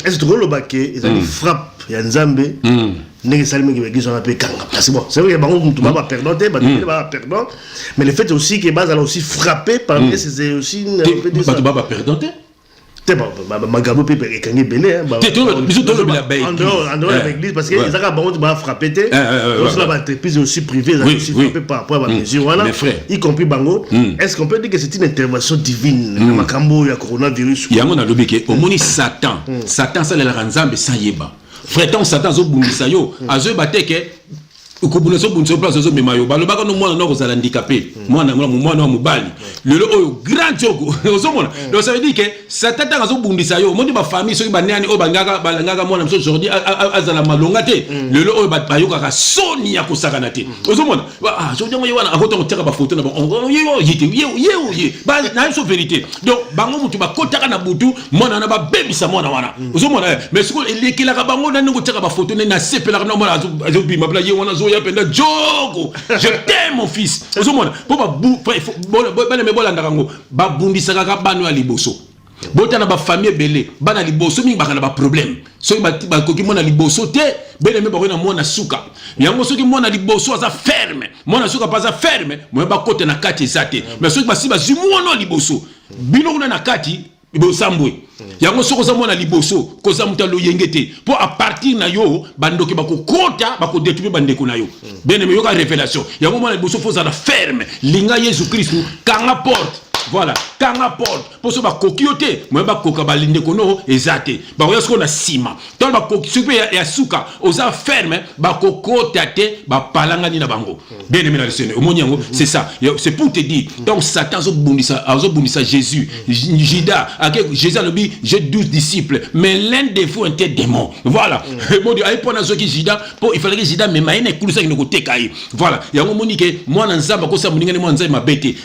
Est-ce que le baquet ils ont frappe il y a Nzambe n'est salimé qui veut on appelle kanga. C'est bon, c'est vrai que bango tu vas pas perdre, perdre, mais le fait aussi que base a aussi frappé par c'est aussi une peu de ça. Tu vas pas perdre. Magabo peut écranger belé en dehors de l'église parce que les arabes vont frapper l'entreprise aussi privée aussi frappé par rapport à la mesure voilà y compris bango. Est-ce qu'on peut dire que c'est une intervention divine makambo ya coronavirus yango na lobeke omoni Satan ça le ranzambe sans yeba frère tant Satan zo bundisa yo azo bateke ukubunso bunso place zo memayo balobaka no mwana no kozala handicapé mwana mobali lelo oyo grand jogo ozomona donc ça veut dire que Satan ngazo bundisa yo moni ba famille soki banani o balangaka mwana mso aujourd'hui azala malonga te lelo oyo bayoka ka soni ya kosakana te ozomona ah je dis moi wana akota koteka ba photo na ba yo ba na so vérité donc bango mutu ba kotaka na butu mwana na ba bebisa mwana wana ozomona mais siko elekela ka bango na ngo teka ba photo na sepela na mwana azo bima bla ye wana zo ya penda jogo je t'aime mon fils ozomona po ba me bola ndakango ba bundisaka ka banu ya liboso bota na ba famille belé bana liboso mingi bakana ba problème soki ba koki mona liboso te bene me ba ko na mona suka yango soki mona liboso aza ferme mona suka pas aza ferme mo ba kote na kati zate mais soki ba si ba zumuono liboso bino kuna na kati bosambwe yango soko za mona liboso ko za mutalo yengete po a partir na yo bandoki bakokota bakodetruire bandeko na yo bene me yoka révélation yango mona liboso faut za ferme linga Jésus Christ kanga porte. Voilà, quand on apporte, pour ce que kokiote, moi ba koka balinde kono ezate. Ba oya sko na sima. Tant ba kokisupe ya suka, oza ferme, ba kokotate, ba palanga ni na bango. Bien aimé dans le Seigneur. Omonyango, c'est ça. C'est pour te dire. Donc Satan zo bundisa Jésus. Judas, Jésus a dit, j'ai 12 disciples, mais l'un des fous était démon. Voilà. Bon Dieu, aïe pona zo ki Judas, pour il fallait que Judas me maine kulusa ki nokote kai. Voilà. Yango monike, moi na nzamba ko sa muninga ni moi nzamba mabete.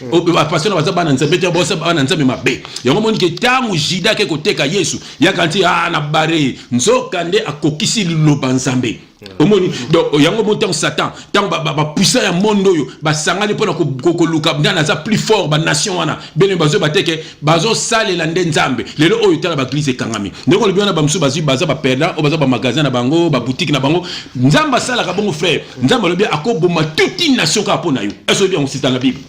Passion na bazaba na nzamba bete bosa bana nzamba mabe. Yango monike tangu Judas ke koteka Yesu, yakanti na bare nzokande akokisi liloba nzambe. Omoni donc yango montant Satan tant ba puissant ya mondo yo ba sangani pona ko luka ndana za plus fort ba nation wana bene bazo bateke bazo sale la nzambe lelo oyo tala ba glise kangami ndeko le biona ba msu bazi baza ba perda o baza ba magasin na bango ba boutique na bango nzamba sala ka bongo frère nzamba le bien akoboma toute une nation ka pona yo est-ce bien on cite dans la Bible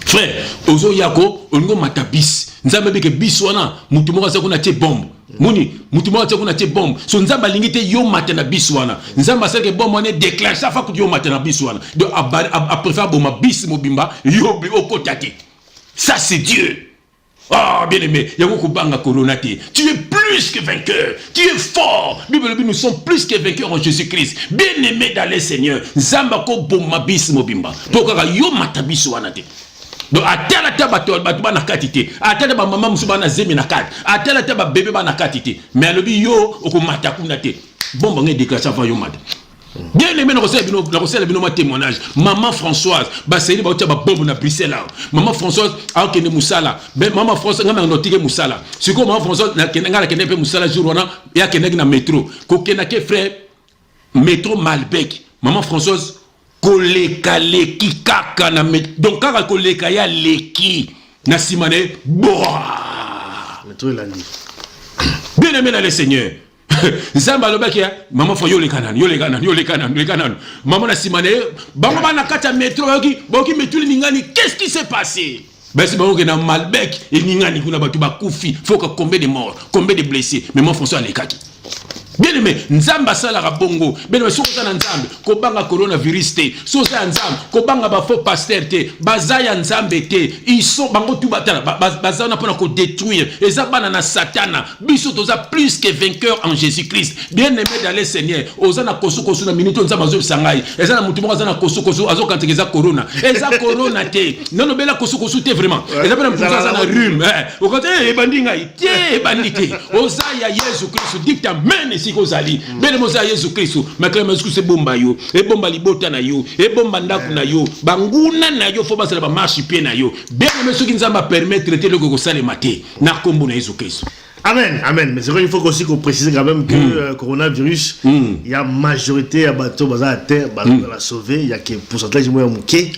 frère ozo yako ongo matabis nzamba beke biswana mutu moko azako na tie bombe muni mutu moko azako na tie bombe so nzamba lingite yo matena biswana nzamba seke bombe wane déclenche ça fa ku yo matena biswana donc a préfère boma bis mobimba yo bi okotate ça c'est Dieu. Ah, bien aimé, tu es plus que vainqueur, tu es fort. Bible, nous sommes plus que vainqueurs en Jésus-Christ. Bien aimé dans le Seigneur. Zambako bomabis mobimba. Pourquoi yo matabis wanate. Donc à tel taba na katité, à tel ba maman musuba na zemi na kat, à tel taba bébé ba na katité. Mais le bi yo okomata kunate. Bon ba ngai déclaration va yo mata. Bien aimé, nous témoignage. Maman Françoise, c'est une bombe na Bruxelles. Maman Françoise, a kene musala. Maman Françoise, n'a noté musala. C'est comme maman Françoise, n'a kene pe musala jour on a kene na métro. Ko kena ke frère métro Malbec. Maman Françoise, koleka leki kaka na métro. Donc kaka koleka ya leki na simane boah. Métro la nuit. Bien aimé dans le Seigneur. Zamba lobaki maman fo yo le kanan maman na simane bango bana kata métro boki metuli ningani qu'est-ce qui s'est passé ben c'est bango na Malbec et ningani kuna batu bakufi faut que combien de morts combien de blessés mais mon François le kaki Bien aimé, nzamba sala rabongo. Bien aimé, soza na nzambe, kobanga coronavirus te. Soza nzambe, kobanga ba faux pasteur te. Bazaya nzambe te. Ils sont bango tout batana. Bazana pour ko détruire. Eza bana na satana. Biso toza plus que vainqueur en Jésus-Christ. Bien aimé dans le Seigneur. Ozana kosu kosu na minute nzamba zo sangai. Eza na mutu mo ozana kosu kosu azo kantekeza corona. Eza corona te. Non non bela kosu kosu te vraiment. Eza bana mutu ozana rhume. Au côté ebandinga te bandité. Ozaya Jésus Christ dicte amen. Kozali bele moza Yesu Kristo maklema Yesu c'est bomba yo e bomba libota na yo e bomba ndaku na yo banguna na yo fo basala ba marche pied na yo bele meso ki nzamba permettre te loko sale maté na kombo na Yesu Kristo. Amen, amen. Mais c'est vrai, il faut aussi qu'on précise quand même que coronavirus, il y a majorité à bateau bazar à terre, bateau la sauver, il y a que pourcentage moins mouké.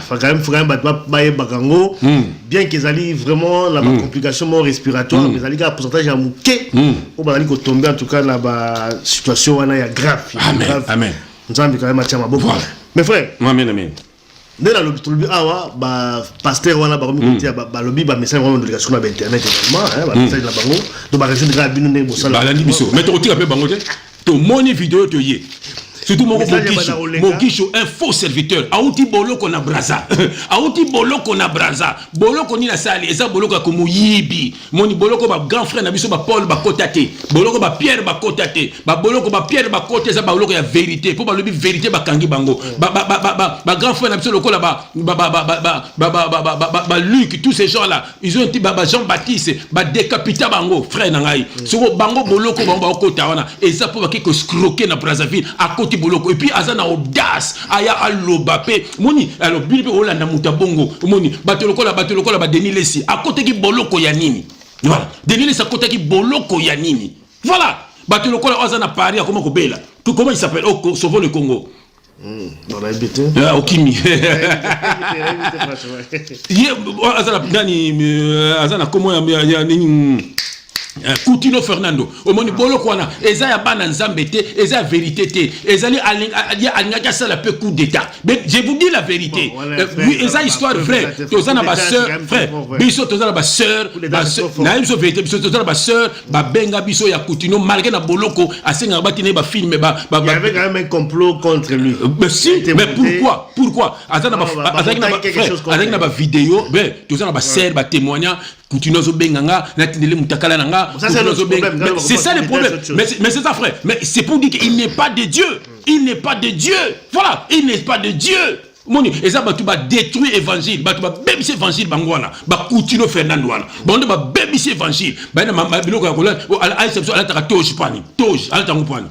Faut quand même bateau baye bagango, bien qu'ils allaient vraiment la complication respiratoire, mais allaient un pourcentage à mouké, ou bazali ko tomber en tout cas là bas situation là il y a grave. Amen, amen. Nous avons quand même attiré beaucoup. Mais frère, amen, amen. Dans la lobby awa ba pasteur wana ba komi kotia ba lobby ba message wana délégation na internet également hein ba message la bango do ba région de la binu ne bosala ba la biso mais to tika pe bango te to moni vidéo to yé surtout Mogisho un faux serviteur auti boloko na braza auti boloko na braza boloko ni na sali eza boloko ko muyibi moni boloko ba grand frère na biso ba Paul ba kotate boloko ba Pierre ba kotate ba boloko ba Pierre ba kote eza ba boloko ya vérité pour ba lobi vérité ba kangi bango ba grand frère na biso lokola ba Luc tous ces gens là ils ont été ba Jean-Baptiste ba décapita bango frère na ngai soko bango boloko bango ba kota wana eza pour ba ki ko scroquer na Brazzaville à côté boloko et puis azana audace aya alobapé moni alors bilpe olanda mutabongo moni batolokola ba denilesi à côté ki boloko ya nini voilà denilesi à côté ki boloko ya nini voilà batolokola azana Paris comment ko bela comment il s'appelle au Sauvons le Congo on a habité Okimi azana nani azana comment ya nini Coutinho Fernando omoni boloko wana eza ya bana nzambe te eza vérité te ezali alingaka sala peu coup d'état mais je vous dis la vérité eza histoire vraie tozana ba sœur frère biso tozana ba sœur na biso vérité biso tozana ba sœur ba benga biso ya Coutinho malgré na boloko asenga batine ba film ba il y avait quand même un complot contre lui mais si mais pourquoi azana ba vidéo ben tozana ba sœur ba témoignage Coutinho zo benganga na tindele mutakala nanga c'est ça le problème mais c'est ça frère mais c'est pour dire qu'il n'est pas de Dieu il n'est pas de Dieu voilà il n'est pas de Dieu moni eza batu ba détruire évangile batu ba bebisi évangile bangwana ba Coutinho Fernando wana bande ba bebisi évangile ba na biloko ya kola à exception ala ta toge pani toge ala ta ngupani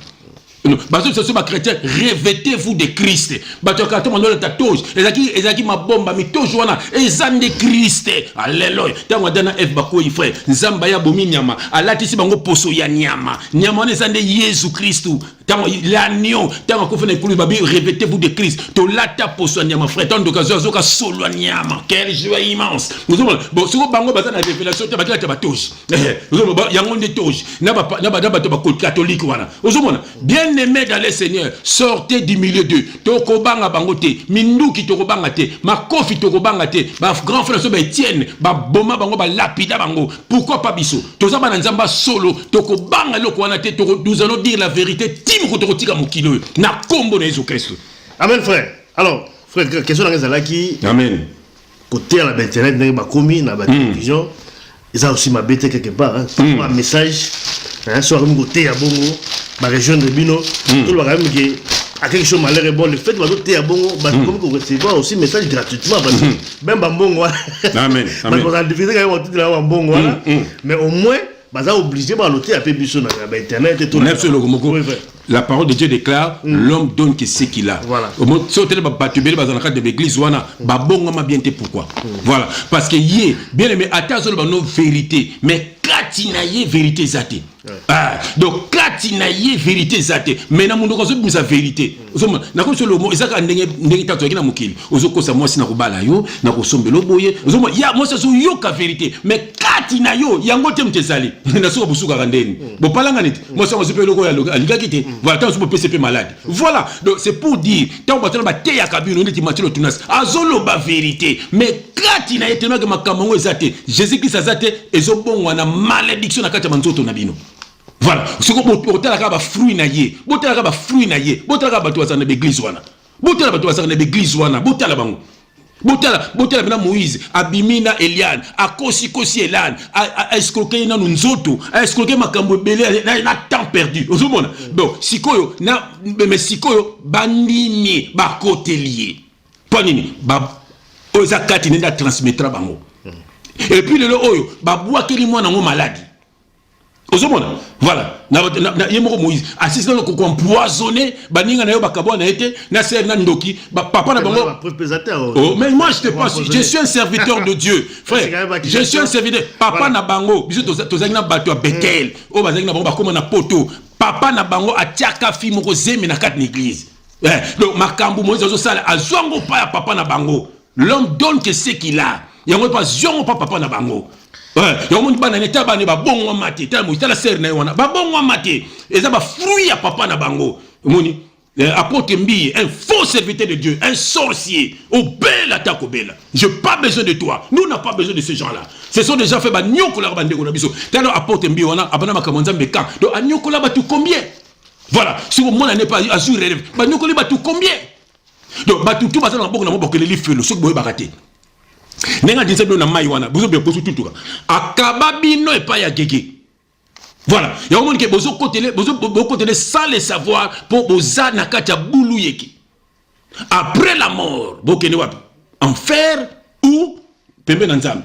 bazo ce sont ba chrétiens revêtez-vous de Christ bato kato mando ta toge ezaki mabomba mitoge wana ezande Christ alléluia tango dana f bakoyi frère nzamba ya bomi nyama alati si bango poso ya nyama wana ezande Jésus Christ tango l'agneau tango ko fena ikulu babi revêtez-vous de Christ to lata poso nyama frère tant d'occasion zoka solo nyama quelle joie immense nous bon soko bango bazana révélation ta bakila ta batoge nous yango de toge na bato ba catholique wana ozomona bien aimé dans le Seigneur sortez du milieu d'eux tokobanga bangote minduki tokobanga te makofi tokobanga te ba grand frère so ba Etienne ba boma bango ba lapida bango pourquoi pas biso toza bana nzamba solo tokobanga loko wana te nous allons dire la vérité tim ko tokotika mokilo na kombo na Jésus Christ. Amen frère. Alors frère question na ngezala ki amen côté à la internet na ba komi na ba télévision ça aussi m'a bêté quelque part un message hein sur un côté à bongo ma région de Bino tout le même qui a quelque chose malheur et bon le fait de côté à bongo comme qu'on recevoir aussi message gratuitement parce que même bongo amen amen on a divisé quand même tout là bongo mais au moins baza obligé ba loter à pébiso na internet et tout la parole de Dieu déclare l'homme donne que ce qu'il a au moins sauter ba batubele ba dans de l'église wana ba bongo ma bien te pourquoi voilà parce que yé bien aimé attention ba no vérité mais katinaye vérité zate donc katinaye vérité zate mais na mundo ko zo bisa vérité ozoma na ko solo mo ezaka ndenge tatu na mukili ozokosa mwasi na kubala yo na kosombelo boye ozoma ya mwasi zo yoka vérité mais katina yo yango te mtezali na soko busuka kandeni bo palanga niti mwasi ko zipelo ko ya aligaki te voilà tant so PCP malade voilà donc c'est pour dire tant batana ba te ya kabino niti matilo tunas azolo ba vérité mais katina yete no ke makambo ezate Jésus Christ azate ezobongwa na malédiction na kati ya manzoto na bino Voilà. Ce que vous avez fruit naïe, vous avez fruit naïe, vous avez tout ça dans l'église wana. Vous avez tout ça dans l'église wana. Vous avez bango. Botala bina Moïse, abimina Eliane, a kosi Eliane, a escroqué na nzoto, a escroqué makambo belé na temps perdu. Ozomona. Donc sikoyo na mais sikoyo bandimi ba kotelier. Pas nini ba oza kati nenda transmettra bango. Et puis le oyo ba boa keli mwana ngo malade. Ozomona. Voilà. Na yemoko Moïse assistant le ko empoisonné baninga na yo bakabwa na été na ser na ndoki papa na bango. Oh mais moi je te passe, je suis un serviteur de Dieu. Frère, je suis un serviteur. Papa na bango, biso tozangi na bato a Bethel. O bazangi na bango bakoma na poto. Papa na bango atiaka fi moko zeme na kat l'église. Donc makambo Moïse ozo sala azwango pa ya papa na bango. L'homme donne que ce qu'il a. Yango pas zongo pa papa na bango. Yomoni bana neta bana ba bongo mate ta mo tala ser na wana ba bongo mate eza ba fruit ya papa na bango moni apôtre Mbi un faux serviteur de Dieu, un sorcier au bel attaque au bel. J'ai pas besoin de toi, nous n'a pas besoin de ces gens-là. Ce sont des gens fait ba nyoko la bande ko na biso tala apôtre Mbi wana abana makamonza mbeka donc anyoko la ba tout combien. Voilà, si au monde n'est pas azur rêve ba nyoko la ba tout combien. Donc ba tout ba na boko na boko les felo ce boy baraté. Nenga dinse na mai wana bozo be bozo tutuka akaba bino e pa ya gege. Voilà, il y a un monde qui bozo côté sans le savoir pour boza na kati ya bulu yeki. Après la mort bokene wapi enfer ou pembe na nzambe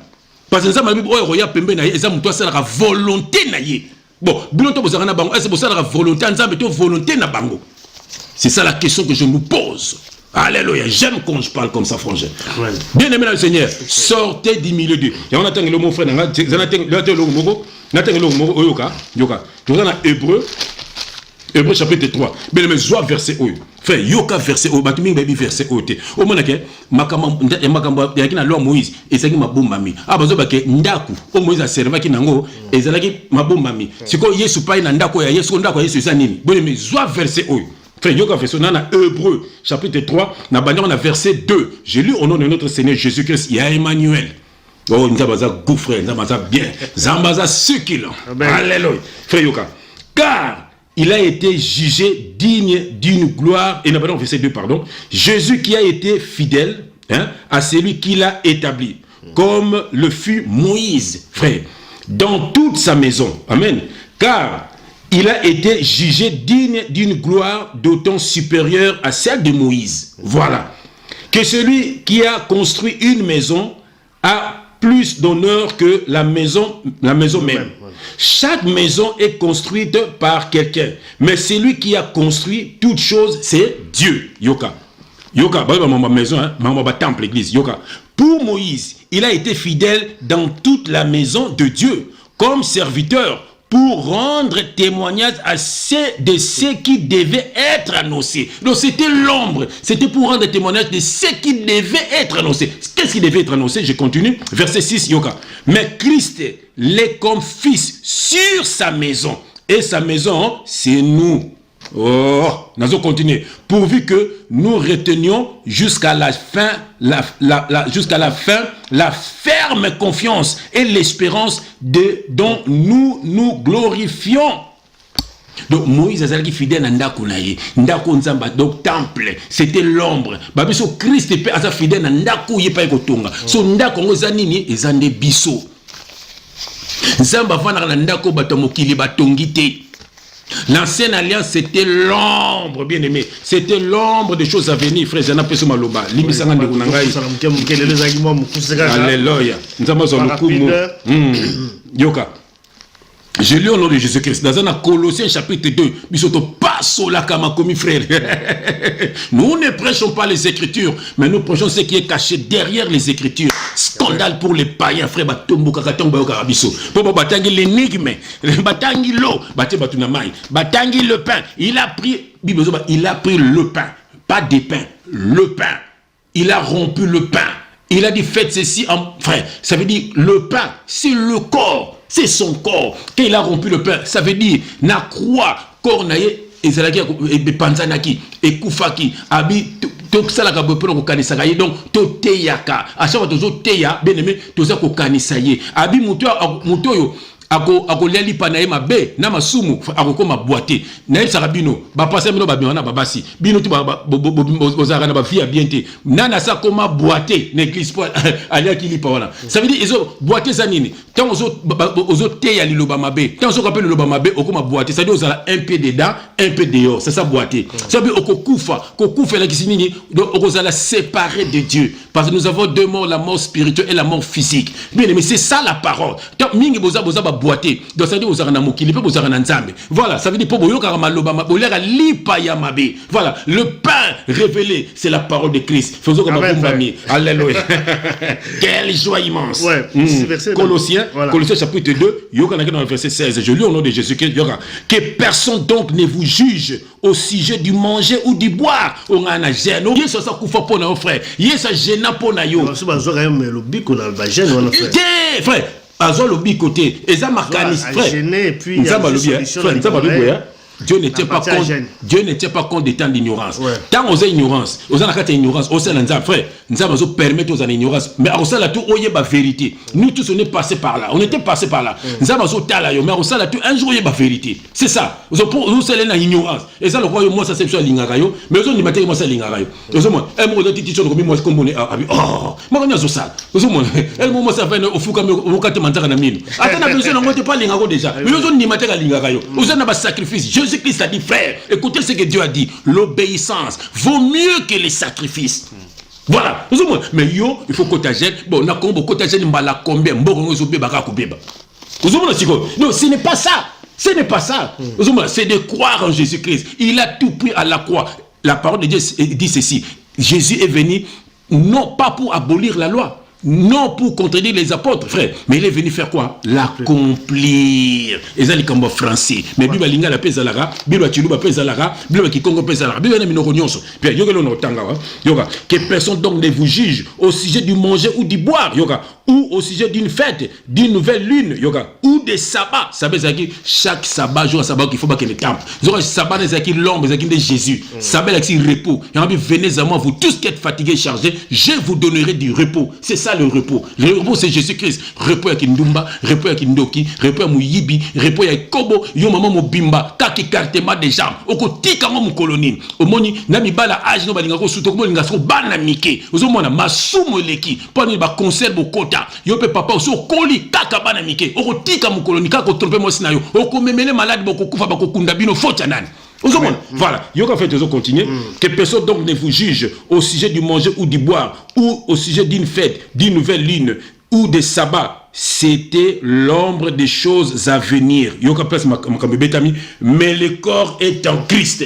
parce que nzambe bible oyo ya pembe na ye eza muto asala ka volonté na ye. Bon bino to bozanga na bango est-ce bozala ka volonté nzambe to volonté na bango. C'est ça la question que je nous pose. Alléluia, j'aime quand je parle comme ça, frangin. Ouais. Bien aimé le Seigneur, sortez du milieu d'eux. Et on attend le mot frère, on attend le mot Oyoka, Yoka. Nous avons Hébreu chapitre 3. Bien aimé, soit verset O. Frère, Yoka verset O, Batuming baby verset O. Au moins, Makamba, il y a qui na loi Moïse, et c'est qui m'a bon mami. Ah, bah, que Ndaku, au Moïse a servi qui nango, et c'est là qui m'a bon mami. C'est quoi, Yesu pas in Ndako, Yesu Ndako, Yesu Zanini. Bien aimé, soit verset O. Frère, Yoka verset on a Hébreu chapitre 3, on a verset 2. J'ai lu au nom de notre Seigneur Jésus-Christ, il y a Emmanuel. Oh, Nzabaza goût, frère, Nzabaza bien. Nzabaza succulent. Alléluia. Frère Yoka. Car il a été jugé digne d'une gloire, et nous verset 2, pardon. Jésus qui a été fidèle à celui qui l'a établi, comme le fut Moïse, frère, dans toute sa maison. Amen. Car il a été jugé digne d'une gloire d'autant supérieure à celle de Moïse. Voilà. Que celui qui a construit une maison a plus d'honneur que la maison même. Chaque maison est construite par quelqu'un. Mais celui qui a construit toute chose, c'est Dieu. Yoka. Yoka, ma maison, ma temple, l'église. Yoka. Pour Moïse, il a été fidèle dans toute la maison de Dieu, comme serviteur, pour rendre témoignage à de ce qui devait être annoncé. Donc c'était l'ombre, c'était pour rendre témoignage de ce qui devait être annoncé. Qu'est-ce qui devait être annoncé? Je continue, verset 6, Yoka. Mais Christ l'est comme fils sur sa maison. Et sa maison, c'est nous. Oh, nous allons continuer. Pourvu que nous retenions jusqu'à la fin, jusqu'à la fin, la ferme confiance et l'espérance dont nous nous glorifions. Donc Moïse a été fidèle à Ndako naye, Ndako nzamba, donc temple, c'était l'ombre. Babiso Christ est fidèle à Ndako yepa ekotonga. So Ndako ngozanini ezande biso. Nzamba vana na Ndako batomokili batongite. L'ancienne alliance, c'était l'ombre, bien aimé. C'était l'ombre des choses à venir, frère. J'en ai pas maloba. Alléluia. Yoka. Je lis au nom de Jésus-Christ. Dans un Colossiens chapitre 2, bisoto passe au lac à commis frère. Nous ne prêchons pas les Écritures, mais nous prêchons ce qui est caché derrière les Écritures. Scandale pour les païens, frère. Batombo kakatombo yokabiso. Pour batangi l'énigme, batangi l'eau, batangi le pain. Il a pris le pain, pas des pains, le pain. Il a rompu le pain. Il a dit faites ceci en frère. Ça veut dire le pain, c'est le corps. C'est son corps. Quand il a rompu le pain, ça veut dire na croix, corps naye, et zalaki et panzanaki, et koufaki, abi, donc ça la kabopelo kokanisaye, donc to teyaka. À chaque fois tozo teya, bien aimé, toza kokanisaye. Abi mutoyo ako leli pa na ye mabe na masumu akokoma boité na ye sarabino ba passer bino ba bino na babasi bino tu bozaka na ba fille bien te nana sa koma boité na église pour aller ki lipa wana ça veut dire izo boité za nini tant ozo te ya liloba mabe tant ozo rappelle liloba mabe okoma boité ça dit ozala un pied dedans un pied dehors c'est ça boité ça veut okokufa la kisinini donc okozala séparé de Dieu parce que nous avons deux morts, la mort spirituelle et la mort physique. Bien mais c'est ça la parole. Donc mingi boza ba boité donc ça dit ozara na mokili pe bozara na nzambe. Voilà, ça veut dire pour boyoka maloba bolera lipa ya mabe. Voilà, le pain révélé, c'est la parole de Christ. Faisons comme un famille. Alléluia. Quelle joie immense. Ouais, Colossiens, voilà. Colossiens chapitre 2, yoka dans le verset 16. Je lis au nom de Jésus-Christ, yoka que personne donc ne vous juge au sujet du manger ou du boire. On a un gêne. Yes ça kufa pour nos frères. Yes ça gêne pour na yo. C'est pas ça quand même le bic on a ba gêne on a fait. Frère, azo le bic côté. Et ça marcanis frère. Gêner puis il y a une solution. Dieu ne tient pas compte. Dieu ne tient pas compte des temps d'ignorance. Tant aux ignorance, aux la carte ignorance, aux frère, nous avons permis aux ignorance, mais à ça la tout oye ba vérité. Nous tous on est passé par là. On était passé par là. Nous avons tala yo, mais à ça la tout un jour oye ba vérité. C'est ça. Nous c'est la ignorance. Et ça le royaume moi ça c'est sur lingarayo, mais aux ni matin moi c'est lingarayo. Aux moi, un mot de titre comme moi comme on est oh, moi on est ça. Aux moi, un mot ça fait au fou comme au carte mantara na mine. Attends na besoin on ne pas lingaro déjà. Mais aux ni matin lingarayo. Aux na ba sacrifice. Jésus-Christ a dit, frère, écoutez ce que Dieu a dit. L'obéissance vaut mieux que les sacrifices. Voilà. Mais yo, il faut qu'otagène. Bon, on a qu'otagène, mbala combien. Non, ce n'est pas ça. Ce n'est pas ça. C'est de croire en Jésus-Christ. Il a tout pris à la croix. La parole de Dieu dit ceci. Jésus est venu non pas pour abolir la loi. Non pour contredire les apôtres, frère. Mais il est venu faire quoi? L'accomplir. Et ça, c'est comme français. Mais Bible linga la pesa lara, Bible chiluba pesa lara, Bible kikongo pesa lara. Bible na minokonyonso. Puis yoga no tanga wa. Yoga que personne donc ne vous juge au sujet du manger ou du boire, yoga, ou au sujet d'une fête, d'une nouvelle lune, yoga, ou des sabbats. Ça veut dire que chaque sabbat, jour à sabbat qu'il faut pas que le temple. Zoga sabbat c'est qui l'ombre, c'est qui de Jésus. Sabbat c'est repos. Et on dit venez à moi vous tous qui êtes fatigués, chargés, je vous donnerai du repos. C'est ça le repos. Le repos c'est Jésus-Christ. Repos ya kindumba, repos ya kindoki, repos ya muyibi, repos ya kobo, yo maman mobimba, kaki kartema des jambes. Oko tika mo mukoloni. Omoni na mibala age no balinga ko suto ko balinga so bana mike. Ozo mona masumo leki. Poni ba concert bokota. Yo pe papa so koli kaka bana mike. Oko tika mukoloni kako tromper mo sinayo. Oko memele malade boko kufa bako kunda bino fota nani. Voilà, il y a fait de continuer. Que personne donc ne vous juge au sujet du manger ou du boire, ou au sujet d'une fête, d'une nouvelle lune, ou des sabbats. C'était l'ombre des choses à venir. Mais le corps est en Christ.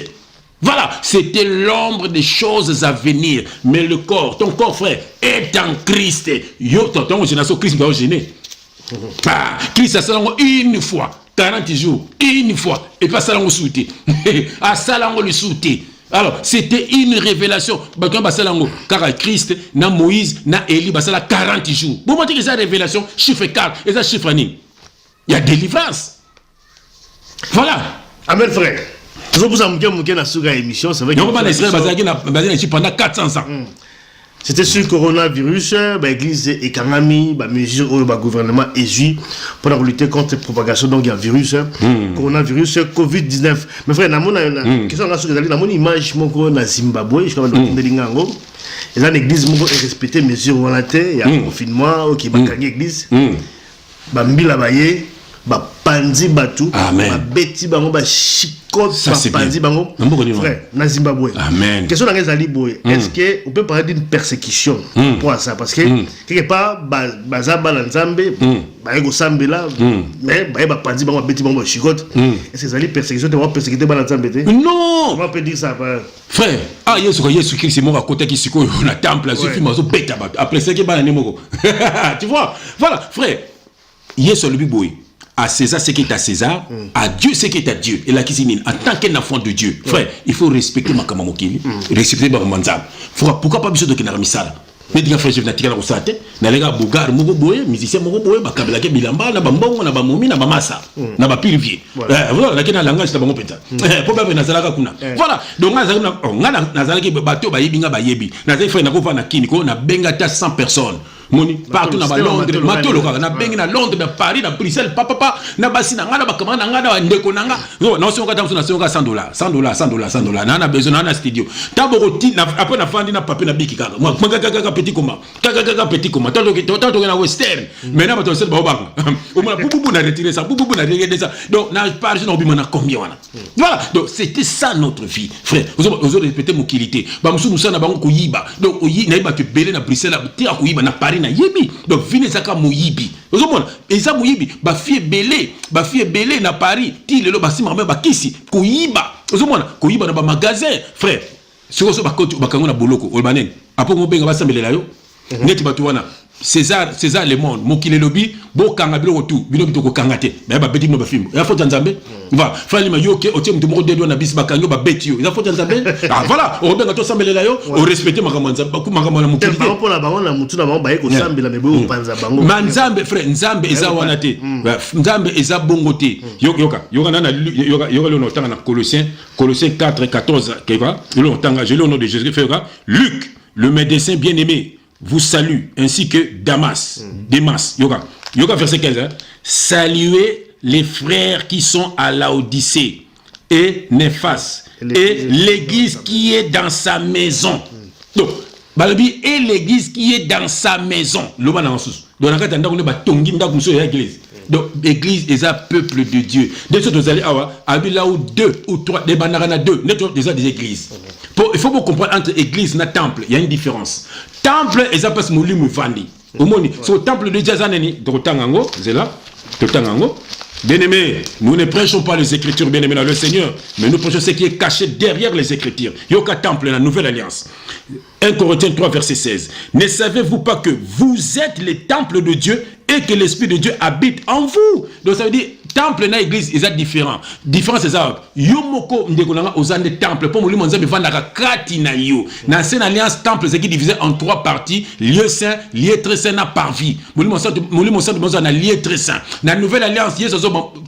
Voilà, c'était l'ombre des choses à venir. Mais le corps, ton corps frère, est en Christ. Yo, ton génération Christ doit gêner. Christ a ça une fois. 40 jours, une fois, et pas ça l'on souhaité. À ça l'on le souhaité. Alors, c'était une révélation. Car Christ, na Moïse, na Élie, ça l'a 40 jours. Vous montrez que ça révélation, chiffre 4, et ça chiffre 9. Il y a délivrance. Voilà. Amen, frère. Vous avez une émission, c'est vrai que pendant 400 ans. C'était sur le coronavirus, l'église et Kanami, mesure où le gouvernement est pour lutter contre la propagation donc il y a virus, coronavirus, Covid-19. Mais frère, question sur image na Zimbabwe, je crois que Lingango. Et là l'église est respectée mesure volontaire, il y a un confinement qui va gagner l'église. Mbila baye, ba pandi batu, ba beti bango ba chikot ba pandi bango. Frère, na Zimbabwe. Amen. Question dans les boy. Est-ce que on peut parler d'une persécution pour ça parce que quelque part baza balanzambe, ba ego sambela, mais ba pandi bango beti bango chikot. Est-ce que ça li persécution de persécuter balanzambe? Non. On peut dire ça frère. Ah Jésus Christ mort à côté qui siko na temple, il suffit mazo beta ba. Après ça que ba na moko. Tu vois? Voilà, frère. Yesu le biboy. À César ce qui est à César, à Dieu ce qui est à Dieu. Et la cuisine, en tant qu'un enfant de Dieu, frère, il faut respecter ma kamamokili, respecter ma manzam. Pourquoi pas besoin de qu'il ça? Mais dis frère, je viens tirer la recette. Na les gars bogar, mogo boye, musicien mogo boye, ba kabela ke bilamba, na bambongo, na bamomi, na bamasa, na ba pilvier. Voilà, la kena langage na bango peta. Problème na zalaka kuna. Voilà, donc na zalaki bateau ba yebinga ba yebi. Na zali frère na ko fa na kini ko na benga ta 100 personnes. moni partout na Londres matolo kaka na bengi na Londres na Paris na Bruxelles papa na basi na ngana bakama na ngana ndeko nanga na songa tamso na songa $100 na besoin na studio tabo roti na après na fandi na papier na biki kaka moi kaka petit coma toto na western mais na bato c'est ba banga au moins bubu na retirer ça bubu na regarder ça donc na Paris na obima na combien wana voilà donc c'était ça notre vie frère vous répéter mon qualité ba musu musana bango kuyiba donc oyi na iba ke belé na Bruxelles tira kuyiba na Paris na yibi donc vine zaka moyibi ozomona eza moyibi ba fie belé na Paris ti lelo ba sima ba kisi kuyiba ozomona kuyiba na ba magasin frère sikoso ba kango na boloko olbanene apo mo benga ba sambelela yo neti batu wana César le monde mokile lobi bo kanga bilo tout bino bitoko kanga te ba ba beti no ba film ya fota nzambe va fali ma yoke otie mtu moko dedo na bis ba kango ba beti yo ya fota nzambe ah voilà o benga to sambelela yo o respecter makambo nzambe ku makambo na mokile ba pona ba na mutu na ba ba ko sambela me bo panza bango nzambe frère nzambe eza wana te nzambe eza bongo te yoka na yoka le no tanga na Colossiens 4:14 keva le tanga je le au nom de Jésus frère Luc le médecin bien-aimé vous salue, ainsi que Démas, yoga verset 15, hein? Saluez les frères qui sont à Laodicée et Néphas, et l'église qui est dans sa maison. Donc, Balabi et l'église qui est dans sa maison. Donc, l'église est un peuple de Dieu. Dès que vous allez à là où 2 ou 3, des banarana 2, déjà des églises. Il faut comprendre entre église et temple, il y a une différence. Temple, et ça passe mouli mouvandi. Au moins, c'est au temple de Diazaneni, Drotangango, c'est là, Drotangango. Bien-aimés, nous ne prêchons pas les Écritures, bien-aimés dans le Seigneur, mais nous prêchons ce qui est caché derrière les Écritures. Yoka Temple, la Nouvelle Alliance. 1 Corinthiens 3, verset 16. Ne savez-vous pas que vous êtes les temples de Dieu et que l'Esprit de Dieu habite en vous? Donc ça veut dire, temple et l'église, ils sont différents. Différence, c'est ça. Yomoko ndekonanga aux des temples. Pour moi, je vais vendre kati na yo. Dans cette alliance, temple, c'est qui divisé en 3 parties. Lieu saint, lieu très saint, na parvis. Mon lieu très saint. Dans la Nouvelle Alliance,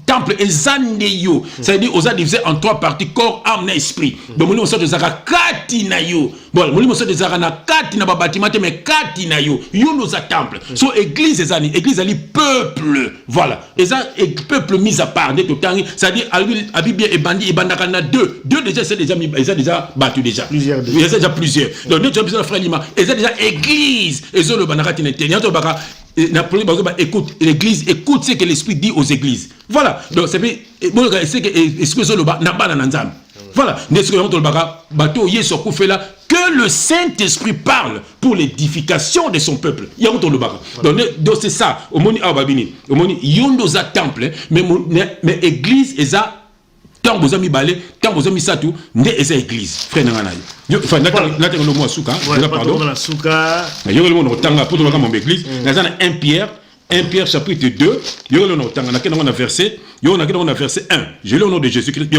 temple et zandeyo. Ça veut dire, aux divisé en 3 parties, corps, âme, esprit. Donc, mon kati na yo. Bon, mon na kati na bâtiment, mais kati na yo. Yo nos temple. So, église, église, peuple. Voilà. Et ça, peuple mis à part. C'est-à-dire, Abibia et Bandi, et Bandakana 2. 2 déjà, c'est déjà battu déjà. Plusieurs. Il y a déjà plusieurs. Donc, nous avons frère Lima. Et c'est déjà église. Et ça, le Banakati n'est pas. Écoute, l'église, écoute ce que l'esprit dit aux églises. Voilà. Donc, c'est que voilà. Que le Saint-Esprit parle pour l'édification de son peuple. Donc c'est ça. Au moni ababini. Au moni yondoza temple, mais église est ça. Tant vous avez balé, tant vous avez satou, ne est église. Frère Nangana. Enfin, là le mot souka. Pardon. La souka. Yo le mot tanga pour le mon église. Dans 1 Pierre chapitre 2, yo le nom tanga na verset, yo na verset 1. Je lis au nom de Jésus-Christ.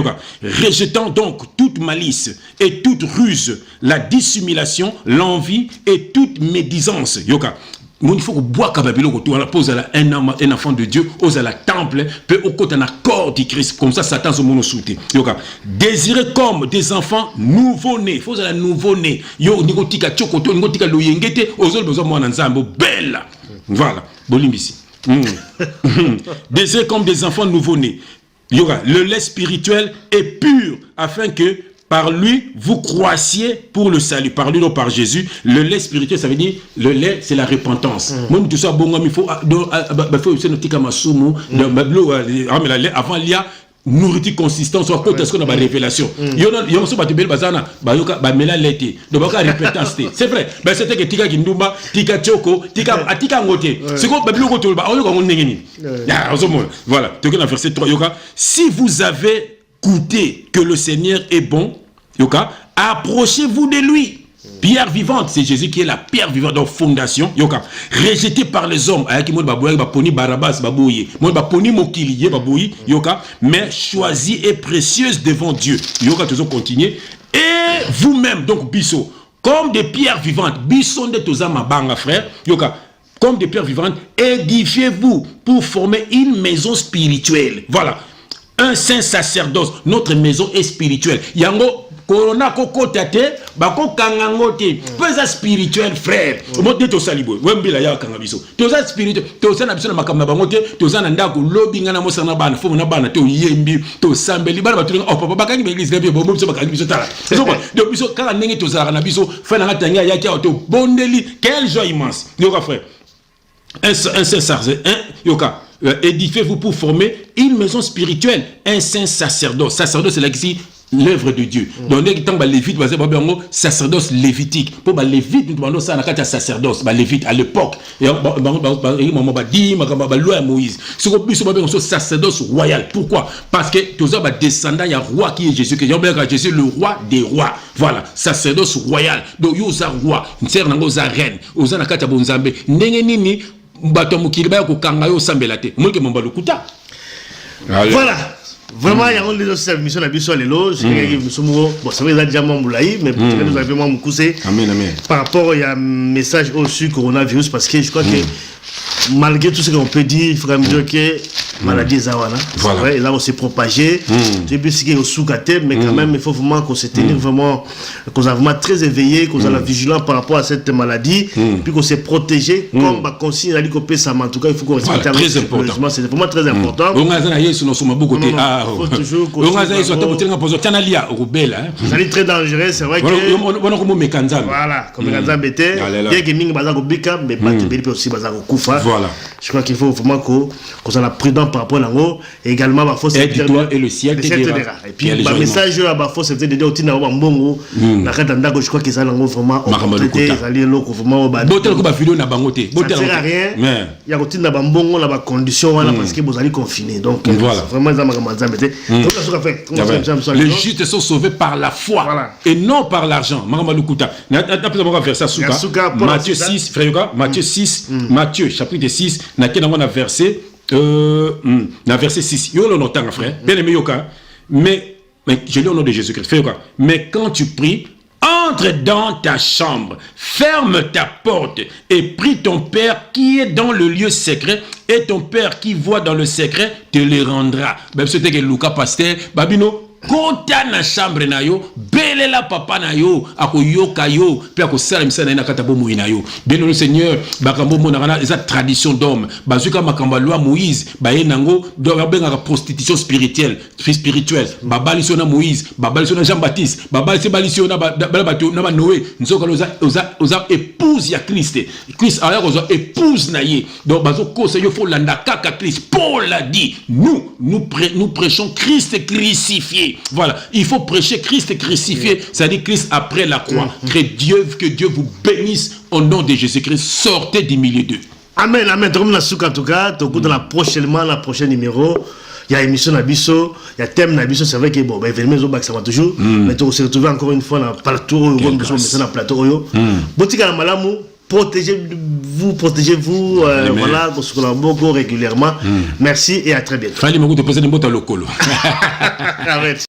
Rejetant donc toute malice et toute ruse, la dissimulation, l'envie et toute médisance. Yoka. Il faut que bois kababilo ko la pose un enfant de Dieu aux à la temple peut au côté un accord du Christ comme ça Satan se mono souté yoka désiré comme des enfants nouveau-nés faut la nouveau-né yo nikotika chokoto nikotika loyengete ozol besoin mwana nzambo belle voilà bolimbisi désiré comme des enfants nouveau-nés yoka le lait spirituel est pur afin que par lui, vous croissiez pour le salut. Par lui, non par Jésus. Le lait spirituel, ça veut dire, le lait, c'est la repentance. Même tout ça, bon, il faut aussi noter comme un soumou. Avant, il y a nourriture consistante, soit côté ce qu'on a la révélation. Il y a aussi des belles bazana, mela lait. Donc, repentance. C'est vrai. C'était que tika kindumba, tika choko, tika ngote. C'est quoi, voilà. Donc, verset 3, si vous avez goûté que le Seigneur est bon, yoka, approchez-vous de lui. Pierre vivante, c'est Jésus qui est la pierre vivante, donc fondation, yoka, rejeté par les hommes, mais choisie et précieuse devant Dieu. Yoka, toujours continuer. Et vous-même, donc, biso, comme des pierres vivantes, biso de tozama banga, frère, yoka, comme des pierres vivantes, édifiez-vous pour former une maison spirituelle. Voilà. Un saint sacerdoce, notre maison est spirituelle. Yango, corona kokota te bako kangango te pesa spirituel frère mote to salibo wembila ya kanga biso to za spirituel to sana biso na makamna bango te to za na ndako lobi ngana mo sana bana fo na bana to yembi to sambeli bana batu oh papa bakangi be église be bombo biso bakangi biso tala so quoi de biso kala ndenge to za na biso fa na tanga ya kia to bondeli quelle joie immense yoka frère un yoka édifiez-vous pour former une maison spirituelle, un saint sacerdoce. Sacerdoce, c'est là ici l'œuvre de Dieu. Donc, dès que tu as lévite, sacerdoce lévitique. Pour les lévites, nous demandons ça, on a sacerdoce, lévite à l'époque. Et Moïse. C'est sacerdoce royal. Pourquoi? Parce que tous les descendants, il y a un roi qui est Jésus, qui est Jésus, le roi des rois. Voilà, sacerdoce royal. Donc, il y a un roi, une sœur, une reine, il y a un bonzambe. Nengenini, bato mukili ba ko kanga yo sambela te mulke momba lukuta voilà vraiment il y a une des émissions la biso lelo bon ça va déjà moulaï mais peut-être nous avons moins coussé amen par rapport il y a un message au coronavirus parce que je crois que malgré tout ce qu'on peut dire il faut quand même dire que maladie zawana voilà. Ouais, et là on s'est propagé j'ai vu ce qui est au sous-caté mais quand même il faut vraiment qu'on se tenir vraiment qu'on soit vraiment très éveillé qu'on soit vigilant par rapport à cette maladie puis qu'on s'est protégé comme bah consigne a dit qu'on peut ça en tout cas il faut qu'on respecte très important c'est vraiment très important on a ça yesu no soma beaucoup te faut toujours on a ça yesu to botenga pozo tanalia rubela c'est très dangereux c'est vrai que on comme mekanzam voilà comme mekanzam était bien que mingi baza ko bika mais pas te aussi baza ko kufa voilà je crois qu'il faut vraiment qu'on soit prudent par rapport à l'ango et également bah faut se dire et le ciel te dira et puis le message là bah faut se dire de otina ba mbongo na kata ndako je crois que ça l'ango vraiment traité ali loko vraiment ba botel ko ba vidéo na bango te botel rien il y a otina ba mbongo na ba condition wana parce que vous allez confiner donc vraiment ça m'a zamete donc ça sera fait les justes sont sauvés par la foi et non par l'argent mama lukuta na peut faire ça souka Matthieu 6 frère Yoka Matthieu 6 Matthieu chapitre 6 na kena ngona verset na verset 6 yo le temps frère bien aimé Yoka mais je lis au nom de Jésus-Christ frère Yoka mais quand tu pries entre dans ta chambre, ferme ta porte et prie ton Père qui est dans le lieu secret et ton Père qui voit dans le secret te le rendra. Même si c'était que Lucas pasteur, babino kota na chambre na yo belela papa na yo akoyoka yo pe akosala misana na kata bomo na yo bien le Seigneur bakambo monana eza tradition d'homme bazuka makamba loi Moïse baye nango do benga prostitution spirituelle babali sona Moïse babali sona Jean-Baptiste babali se bali sona bato na Noé nzoka oza épouse ya Christ alors oza épouse na ye donc bazoko se yo faut landa kaka Christ Paul a dit nous prêchons Christ crucifié. Voilà, il faut prêcher Christ crucifié, c'est-à-dire Christ après la croix. Que Dieu vous bénisse au nom de Jésus-Christ. Sortez du milieu d'eux. Amen, amen. Comme la souka en tout cas, prochainement la prochaine numéro. Il y a émission Nabiso, il y a thème Nabiso, c'est vrai que bon, événement ça va toujours. Mais on se retrouve encore une fois dans le plateau, dans plateau. Botika Malamu. Protégez-vous, voilà, pour ce qu'on a beaucoup régulièrement. Merci et à très bientôt. Fallait me poser des mots à l'ocolo. Arrête.